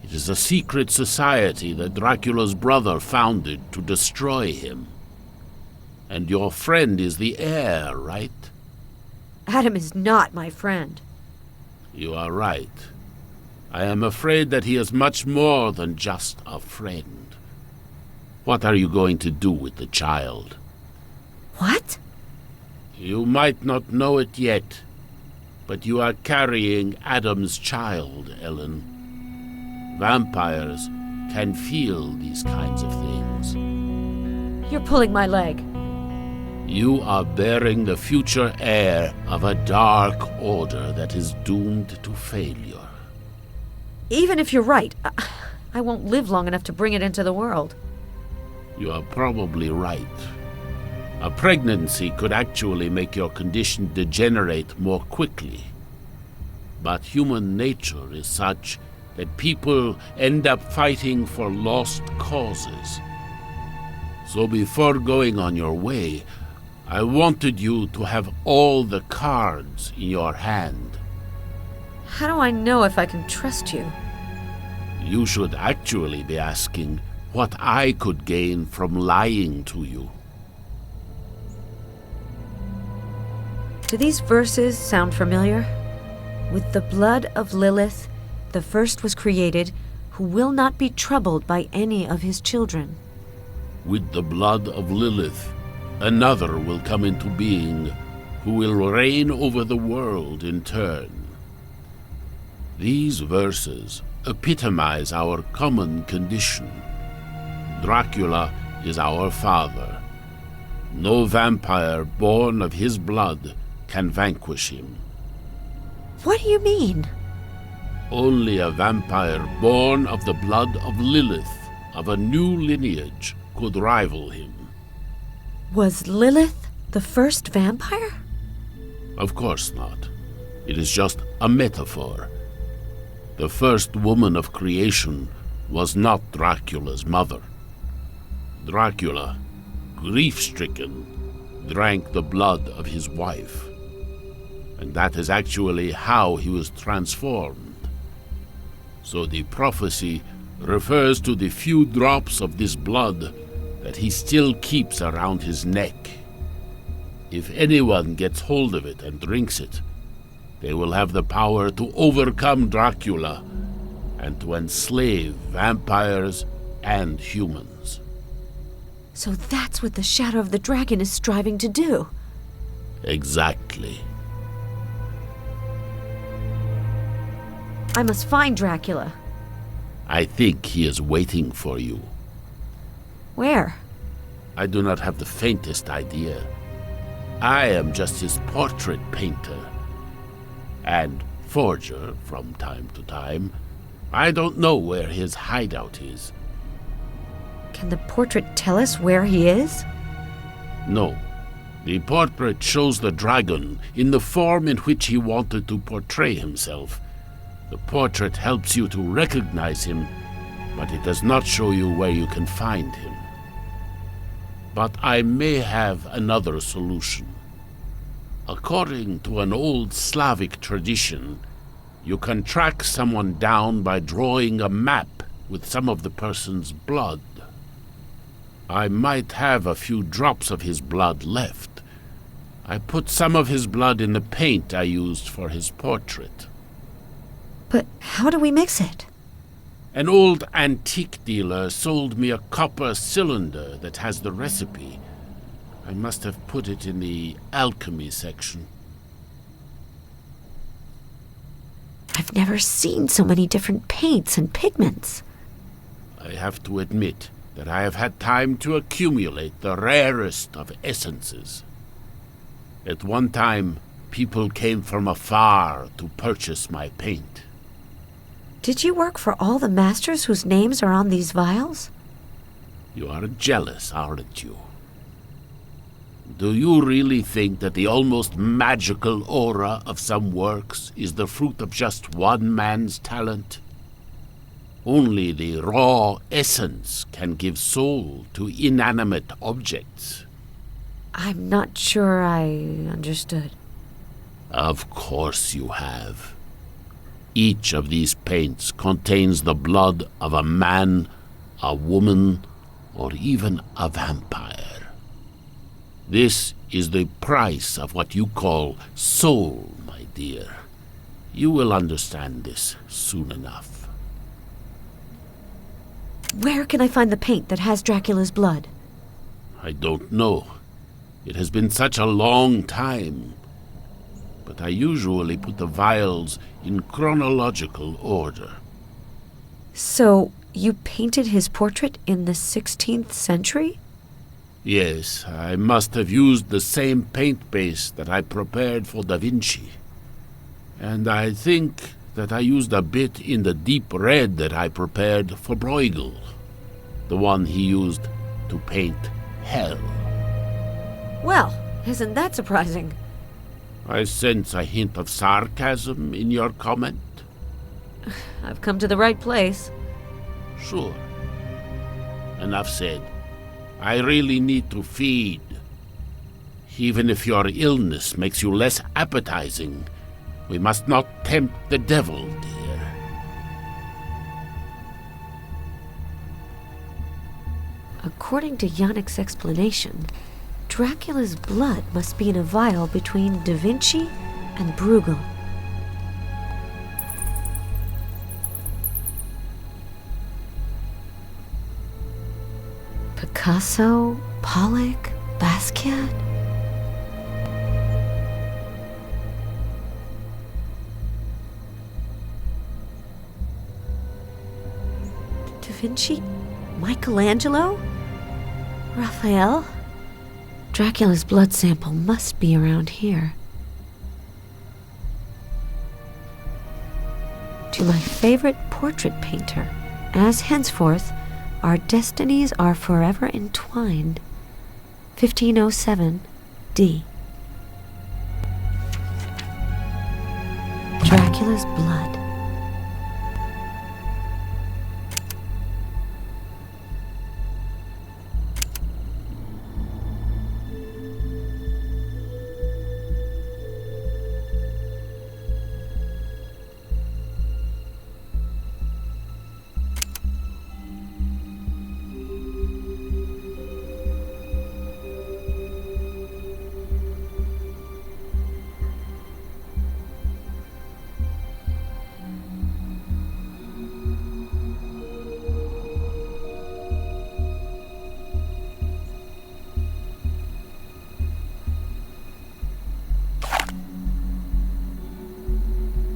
It is a secret society that Dracula's brother founded to destroy him. And your friend is the heir, right? Adam is not my friend. You are right. I am afraid that he is much more than just a friend. What are you going to do with the child? What? You might not know it yet, but you are carrying Adam's child, Ellen. Vampires can feel these kinds of things. You're pulling my leg. You are bearing the future heir of a dark order that is doomed to failure. Even if you're right, I won't live long enough to bring it into the world. You are probably right. A pregnancy could actually make your condition degenerate more quickly. But human nature is such that people end up fighting for lost causes. So before going on your way, I wanted you to have all the cards in your hand. How do I know if I can trust you? You should actually be asking what I could gain from lying to you. Do these verses sound familiar? With the blood of Lilith, the first was created, who will not be troubled by any of his children. With the blood of Lilith, another will come into being, who will reign over the world in turn. These verses epitomize our common condition. Dracula is our father. No vampire born of his blood can vanquish him. What do you mean? Only a vampire born of the blood of Lilith, of a new lineage, could rival him. Was Lilith the first vampire? Of course not. It is just a metaphor. The first woman of creation was not Dracula's mother. Dracula, grief-stricken, drank the blood of his wife. And that is actually how he was transformed. So the prophecy refers to the few drops of this blood that he still keeps around his neck. If anyone gets hold of it and drinks it, they will have the power to overcome Dracula and to enslave vampires and humans. So that's what the Shadow of the Dragon is striving to do. Exactly. I must find Dracula. I think he is waiting for you. Where? I do not have the faintest idea. I am just his portrait painter. And forger from time to time. I don't know where his hideout is. Can the portrait tell us where he is? No. The portrait shows the dragon in the form in which he wanted to portray himself. The portrait helps you to recognize him, but it does not show you where you can find him. But I may have another solution. According to an old Slavic tradition, you can track someone down by drawing a map with some of the person's blood. I might have a few drops of his blood left. I put some of his blood in the paint I used for his portrait. But how do we mix it? An old antique dealer sold me a copper cylinder that has the recipe. I must have put it in the alchemy section. I've never seen so many different paints and pigments. I have to admit that I have had time to accumulate the rarest of essences. At one time, people came from afar to purchase my paint. Did you work for all the masters whose names are on these vials? You are jealous, aren't you? Do you really think that the almost magical aura of some works is the fruit of just one man's talent? Only the raw essence can give soul to inanimate objects. I'm not sure I understood. Of course you have. Each of these paints contains the blood of a man, a woman, or even a vampire. This is the price of what you call soul, my dear. You will understand this soon enough. Where can I find the paint that has Dracula's blood? I don't know. It has been such a long time. But I usually put the vials in chronological order. So, you painted his portrait in the 16th century? Yes, I must have used the same paint base that I prepared for Da Vinci. And I think that I used a bit in the deep red that I prepared for Bruegel, the one he used to paint hell. Well, isn't that surprising? I sense a hint of sarcasm in your comment. I've come to the right place. Sure. Enough said. I really need to feed. Even if your illness makes you less appetizing, we must not tempt the devil, dear. According to Yannick's explanation, Dracula's blood must be in a vial between Da Vinci and Bruegel. Picasso, Pollock, Basquiat. Da Vinci? Michelangelo? Raphael? Dracula's blood sample must be around here. To my favorite portrait painter, as henceforth our destinies are forever entwined. 1507 D. Dracula's blood.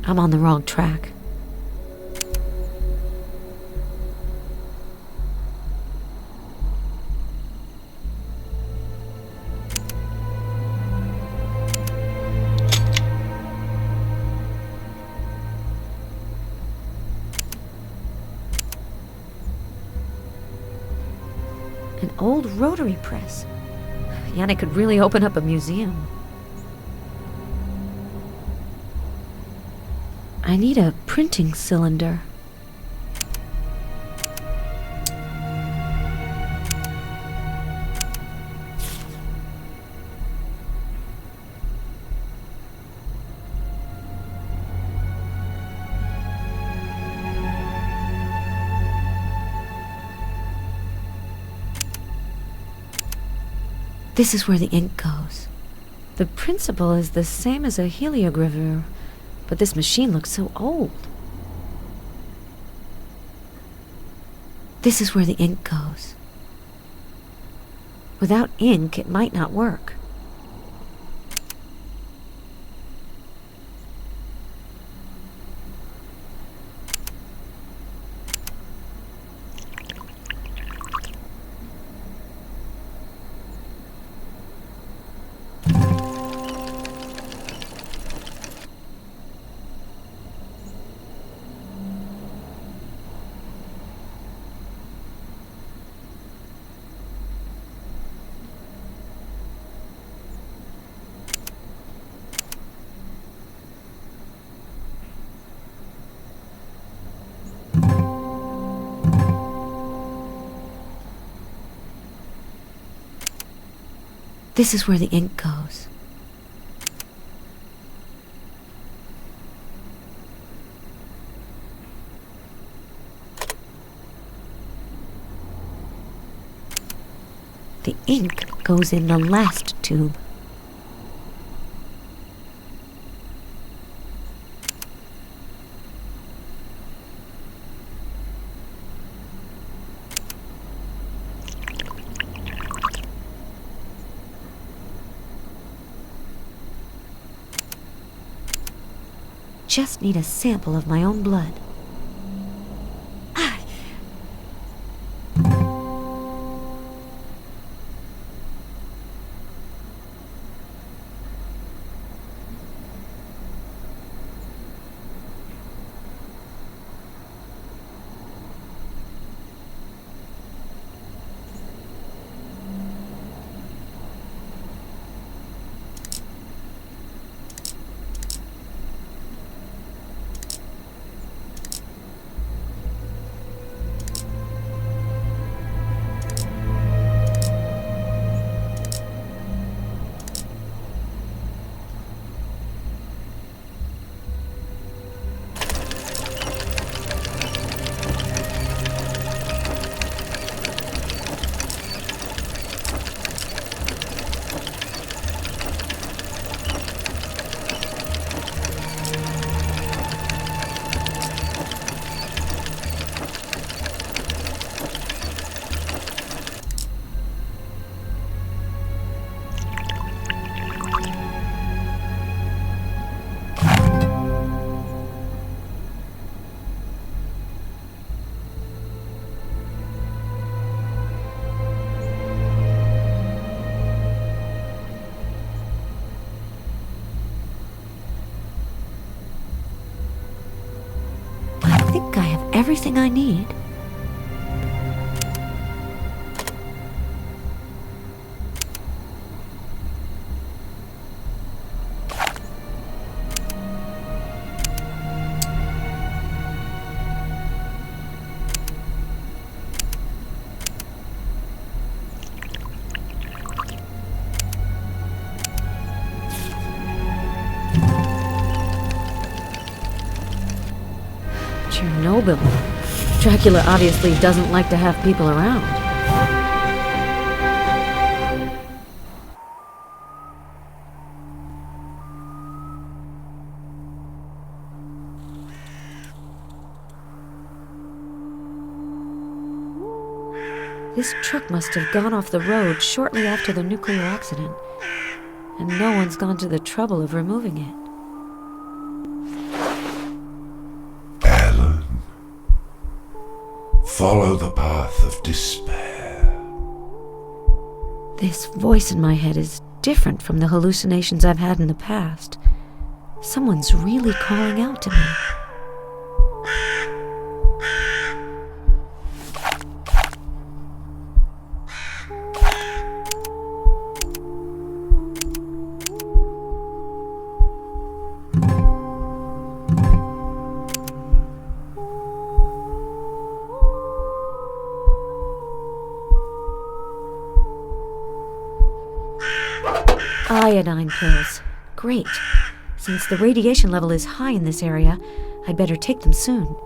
I'm on the wrong track. An old rotary press. Yannick could really open up a museum. I need a printing cylinder. This is where the ink goes. The principle is the same as a heliogravure, but this machine looks so old. This is where the ink goes. Without ink, it might not work. This is where the ink goes. The ink goes in the last tube. Just need a sample of my own blood. I think I have everything I need. Chernobyl. Dracula obviously doesn't like to have people around. This truck must have gone off the road shortly after the nuclear accident, and no one's gone to the trouble of removing it. Follow the path of despair. This voice in my head is different from the hallucinations I've had in the past. Someone's really calling out to me. Iodine pills. Great. Since the radiation level is high in this area, I'd better take them soon.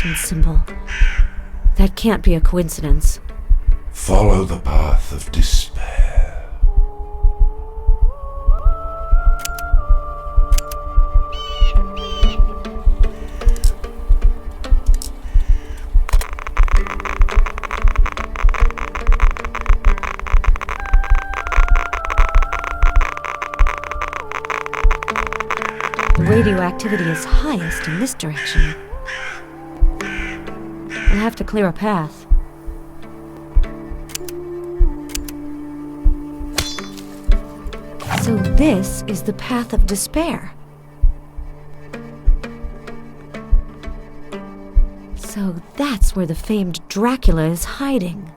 destruction symbol. That can't be a coincidence. Follow the path of despair. The radioactivity is highest in this direction. We'll have to clear a path. So this is the path of despair. So that's where the famed Dracula is hiding.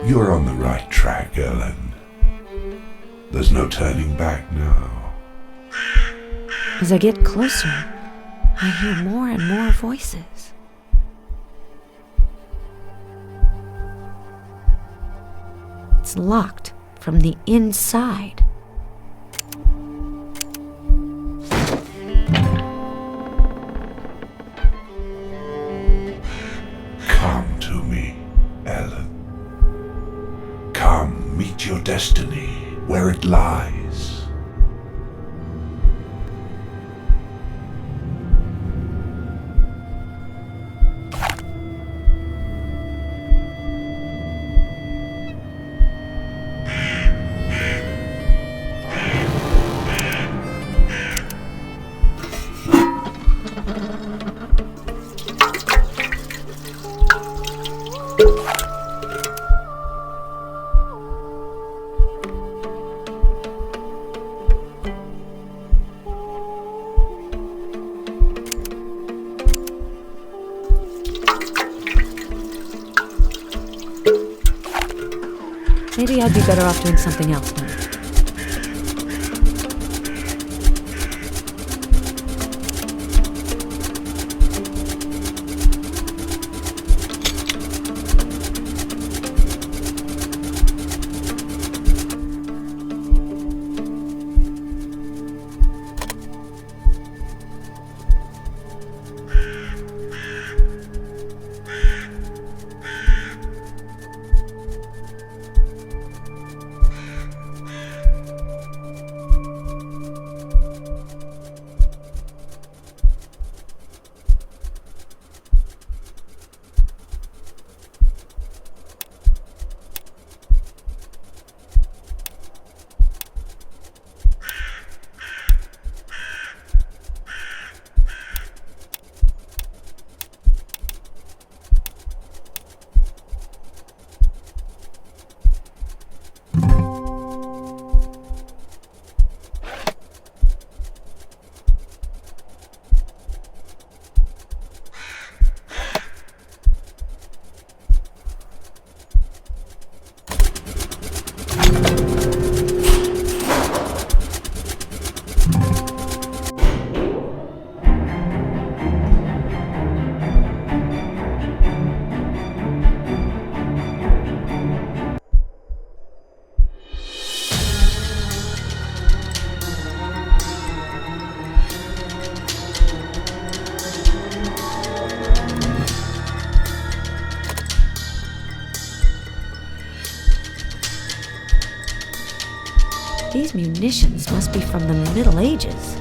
You're on the right track, Ellen. There's no turning back now. As I get closer, I hear more and more voices. It's locked from the inside. Come to me, Ellen. Come, meet your destiny where it lies. Maybe I'd be better off doing something else now. These munitions must be from the Middle Ages.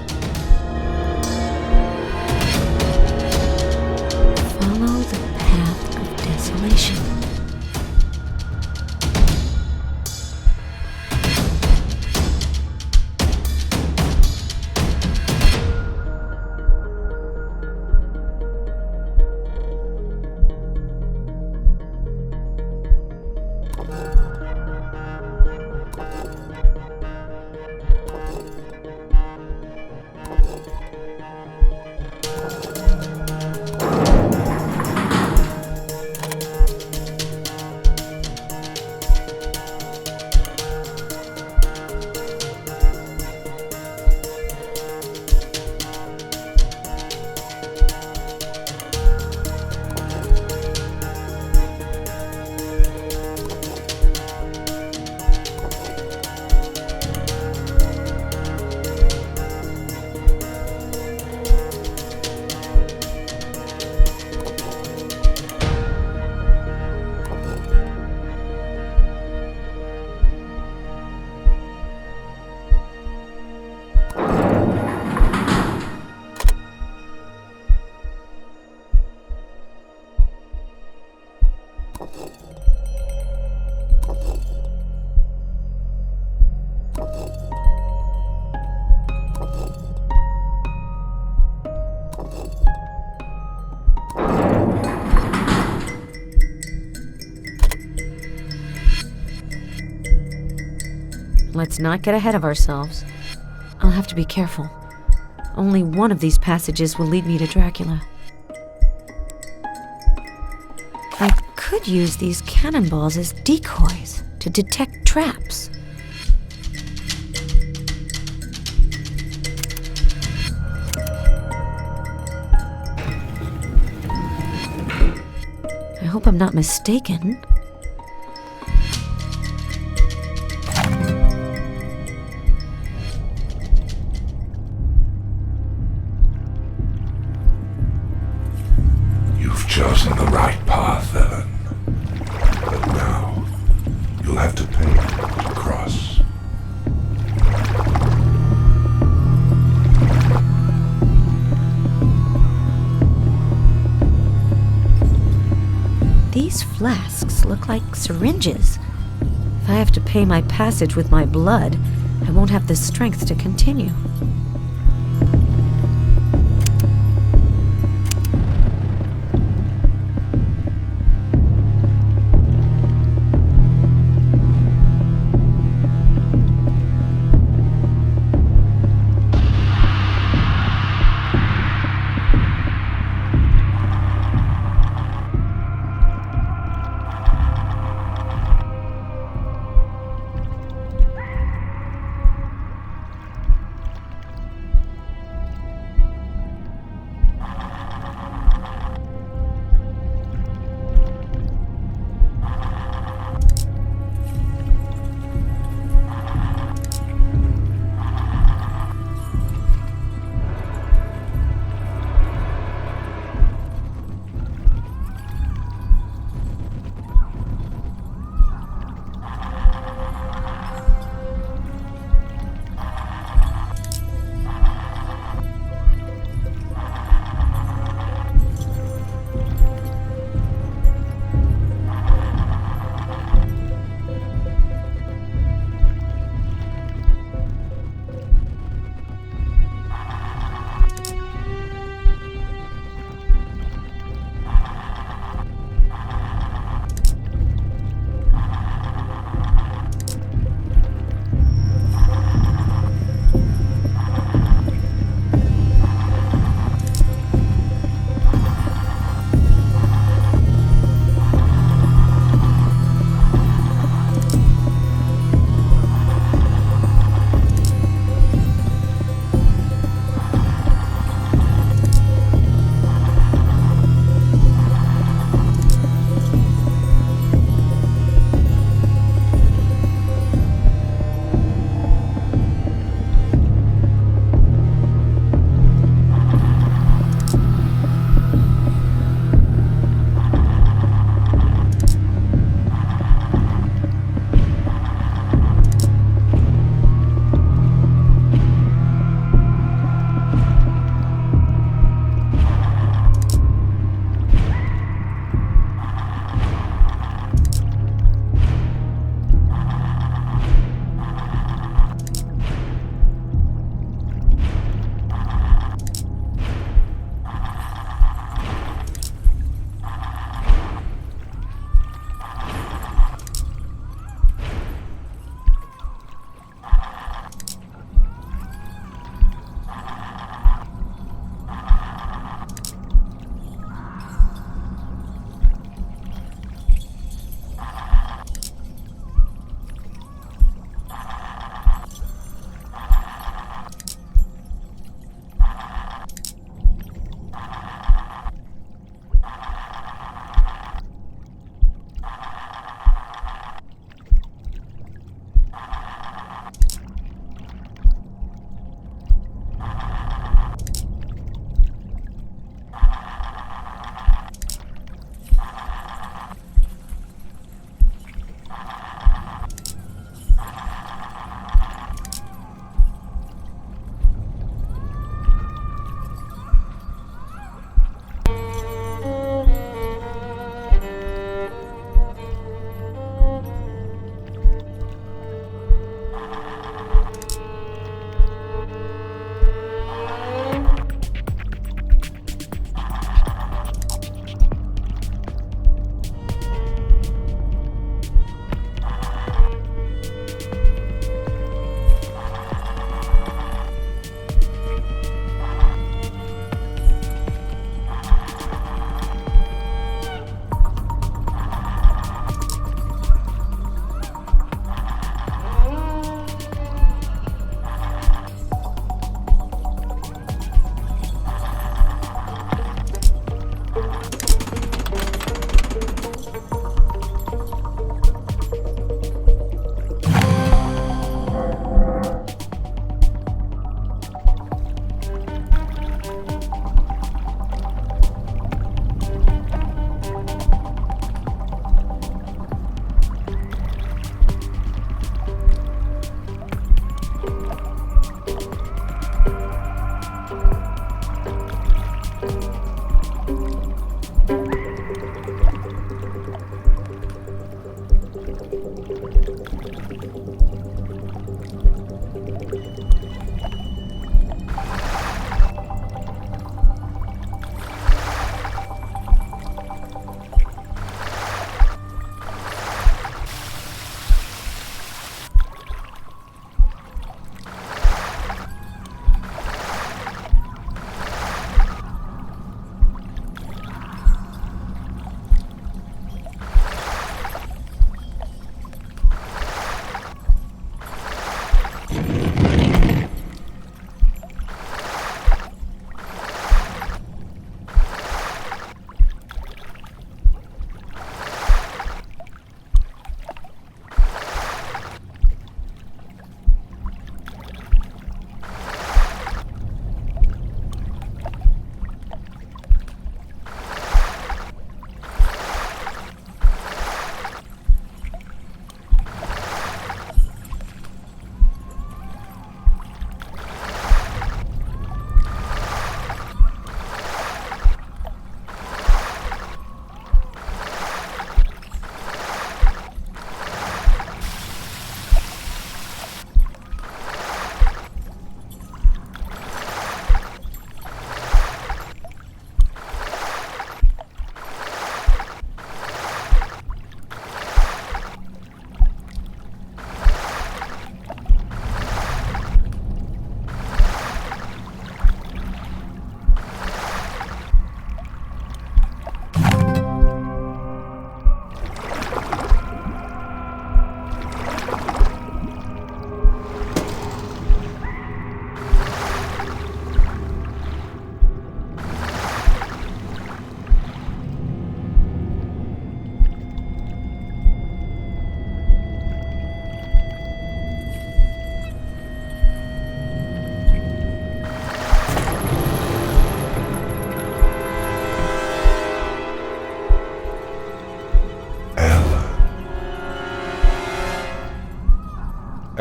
Follow the path of desolation. let's not get ahead of ourselves. I'll have to be careful. Only one of these passages will lead me to Dracula. I could use these cannonballs as decoys to detect traps. I hope I'm not mistaken. You've chosen the right path, Ellen. But now, you'll have to pay to cross. These flasks look like syringes. If I have to pay my passage with my blood, I won't have the strength to continue.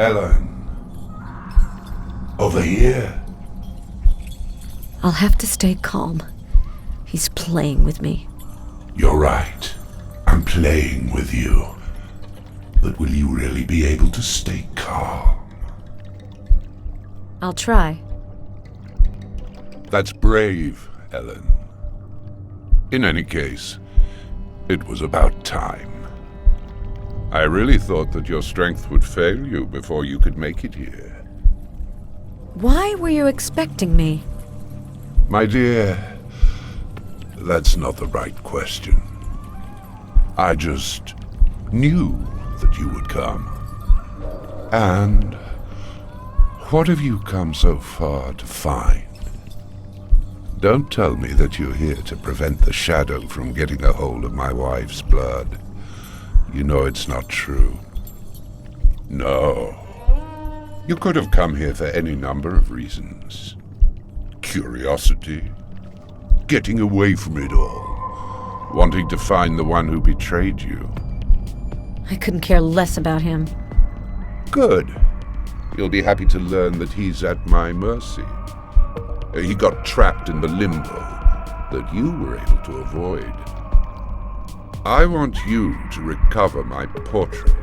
Ellen. Over here. I'll have to stay calm. He's playing with me. You're right. I'm playing with you. But will you really be able to stay calm? I'll try. That's brave, Ellen. In any case, it was about time. I really thought that your strength would fail you before you could make it here. Why were you expecting me? My dear, that's not the right question. I just knew that you would come. And what have you come so far to find? Don't tell me that you're here to prevent the shadow from getting a hold of my wife's blood. You know it's not true. No. You could have come here for any number of reasons. Curiosity, getting away from it all, wanting to find the one who betrayed you. I couldn't care less about him. Good. You'll be happy to learn that he's at my mercy. He got trapped in the limbo that you were able to avoid. I want you to recover my portrait.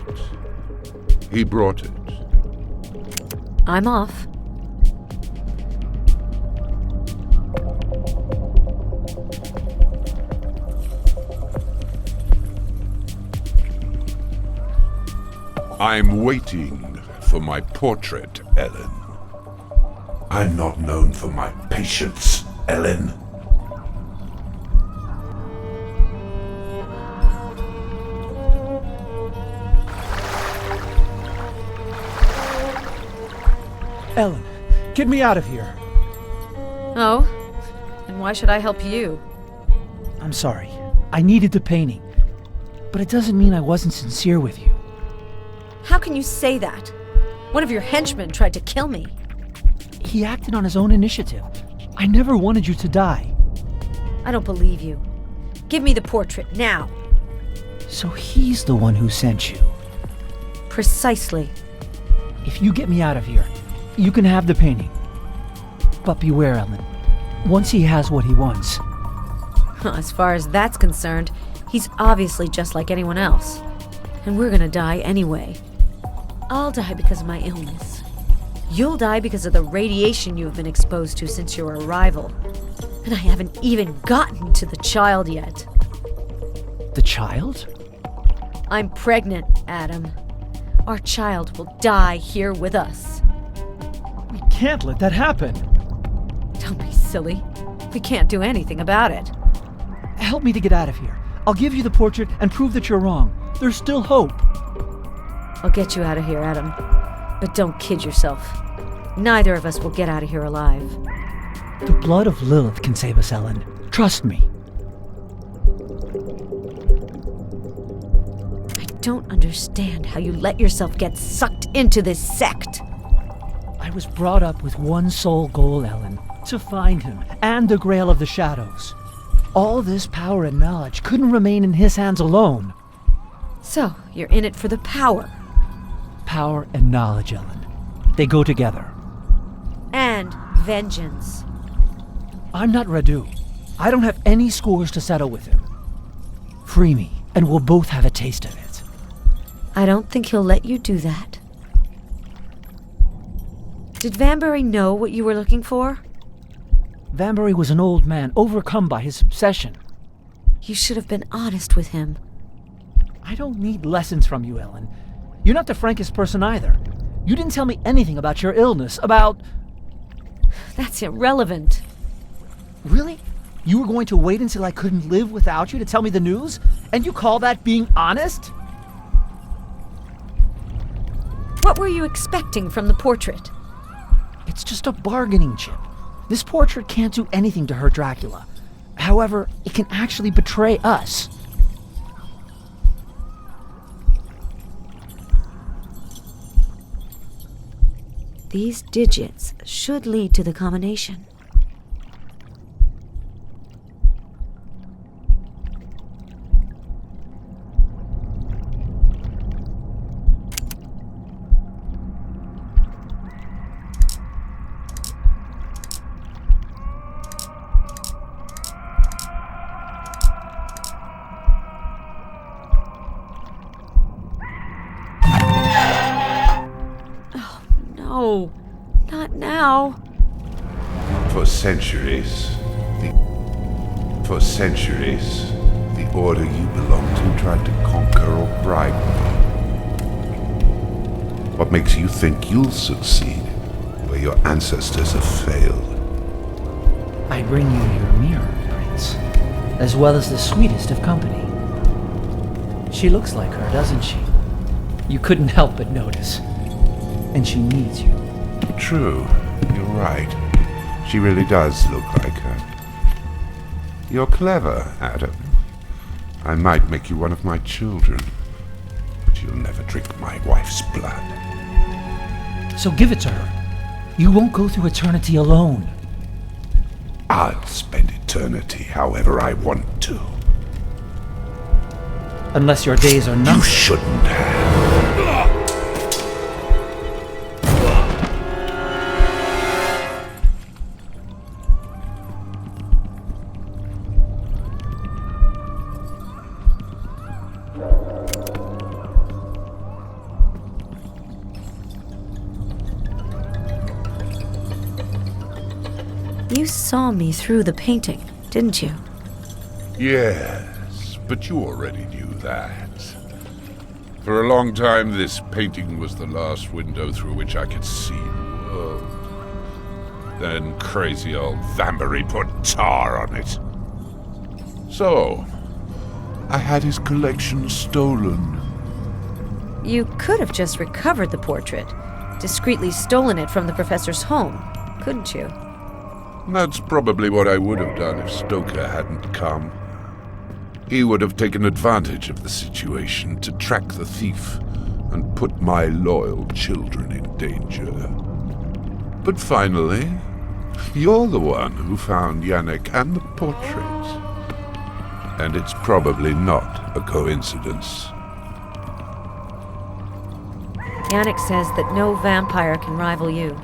He brought it. I'm off. I'm waiting for my portrait, Ellen. I'm not known for my patience, Ellen. Ellen, get me out of here. Oh? And why should I help you? I'm sorry. I needed the painting. But it doesn't mean I wasn't sincere with you. How can you say that? One of your henchmen tried to kill me. He acted on his own initiative. I never wanted you to die. I don't believe you. Give me the portrait, now. So he's the one who sent you. Precisely. If you get me out of here, you can have the painting. But beware, Ellen. Once he has what he wants... As far as that's concerned, he's obviously just like anyone else. And we're gonna die anyway. I'll die because of my illness. You'll die because of the radiation you've been exposed to since your arrival. And I haven't even gotten to the child yet. The child? I'm pregnant, Adam. Our child will die here with us. We can't let that happen. Don't be silly. We can't do anything about it. Help me to get out of here. I'll give you the portrait and prove that you're wrong. There's still hope. I'll get you out of here, Adam. But don't kid yourself. Neither of us will get out of here alive. The blood of Lilith can save us, Ellen. Trust me. I don't understand how you let yourself get sucked into this sect. I was brought up with one sole goal, Ellen. To find him and the Grail of the Shadows. All this power and knowledge couldn't remain in his hands alone. So, you're in it for the power. Power and knowledge, Ellen. They go together. And vengeance. I'm not Radu. I don't have any scores to settle with him. Free me, and we'll both have a taste of it. I don't think he'll let you do that. Did Vambery know what you were looking for? Vambery was an old man, overcome by his obsession. You should have been honest with him. I don't need lessons from you, Ellen. You're not the frankest person either. You didn't tell me anything about your illness, about... That's irrelevant. Really? You were going to wait until I couldn't live without you to tell me the news? And you call that being honest? What were you expecting from the portrait? It's just a bargaining chip. This portrait can't do anything to hurt Dracula. However, it can actually betray us. These digits should lead to the combination. No, not now. For centuries, the order you belong to tried to conquer or bribe me. What makes you think you'll succeed where your ancestors have failed? I bring you your mirror, Prince, as well as the sweetest of company. She looks like her, doesn't she? You couldn't help but notice. And she needs you. True, you're right. She really does look like her. You're clever, Adam. I might make you one of my children, but you'll never drink my wife's blood. So give it to her. You won't go through eternity alone. I'll spend eternity however I want to. Unless your days are numbered. You shouldn't have. You saw me through the painting, didn't you? Yes, but you already knew that. For a long time, this painting was the last window through which I could see the world. Then crazy old Vambery put tar on it. So, I had his collection stolen. You could have just recovered the portrait, discreetly stolen it from the professor's home, couldn't you? That's probably what I would have done if Stoker hadn't come. He would have taken advantage of the situation to track the thief and put my loyal children in danger. But finally, you're the one who found Yannick and the portrait. And it's probably not a coincidence. Yannick says that no vampire can rival you.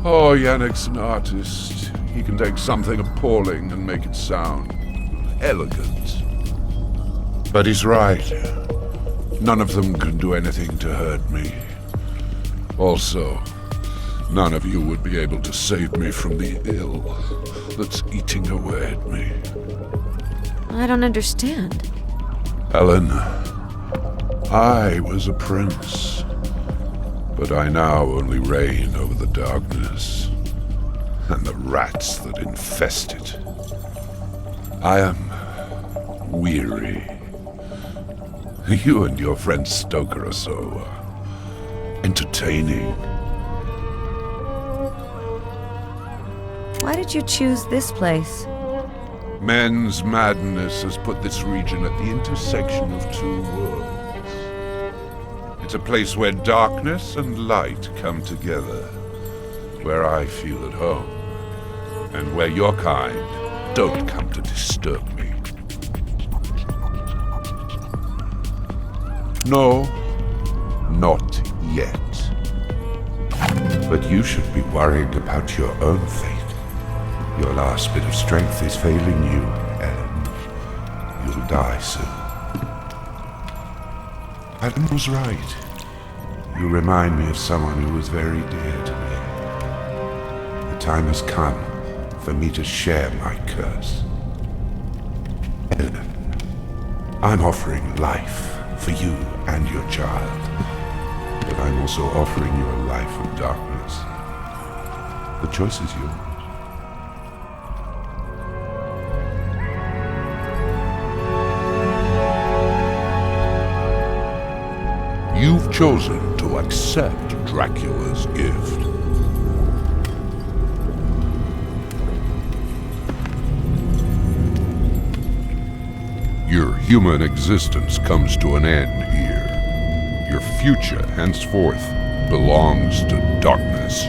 Oh, Yannick's an artist. He can take something appalling and make it sound elegant. But he's right. None of them can do anything to hurt me. Also, none of you would be able to save me from the ill that's eating away at me. I don't understand. Helen, I was a prince. But I now only reign over the darkness and the rats that infest it. I am weary. You and your friend Stoker are so entertaining. Why did you choose this place? Men's madness has put this region at the intersection of two worlds. It's a place where darkness and light come together, where I feel at home, and where your kind don't come to disturb me. No, not yet. But you should be worried about your own fate. Your last bit of strength is failing you, Ellen. You'll die soon. Adam was right. You remind me of someone who was very dear to me. The time has come for me to share my curse. Ellen, I'm offering life for you and your child, but I'm also offering you a life of darkness. The choice is yours. You've chosen to accept Dracula's gift. Your human existence comes to an end here. Your future, henceforth, belongs to darkness.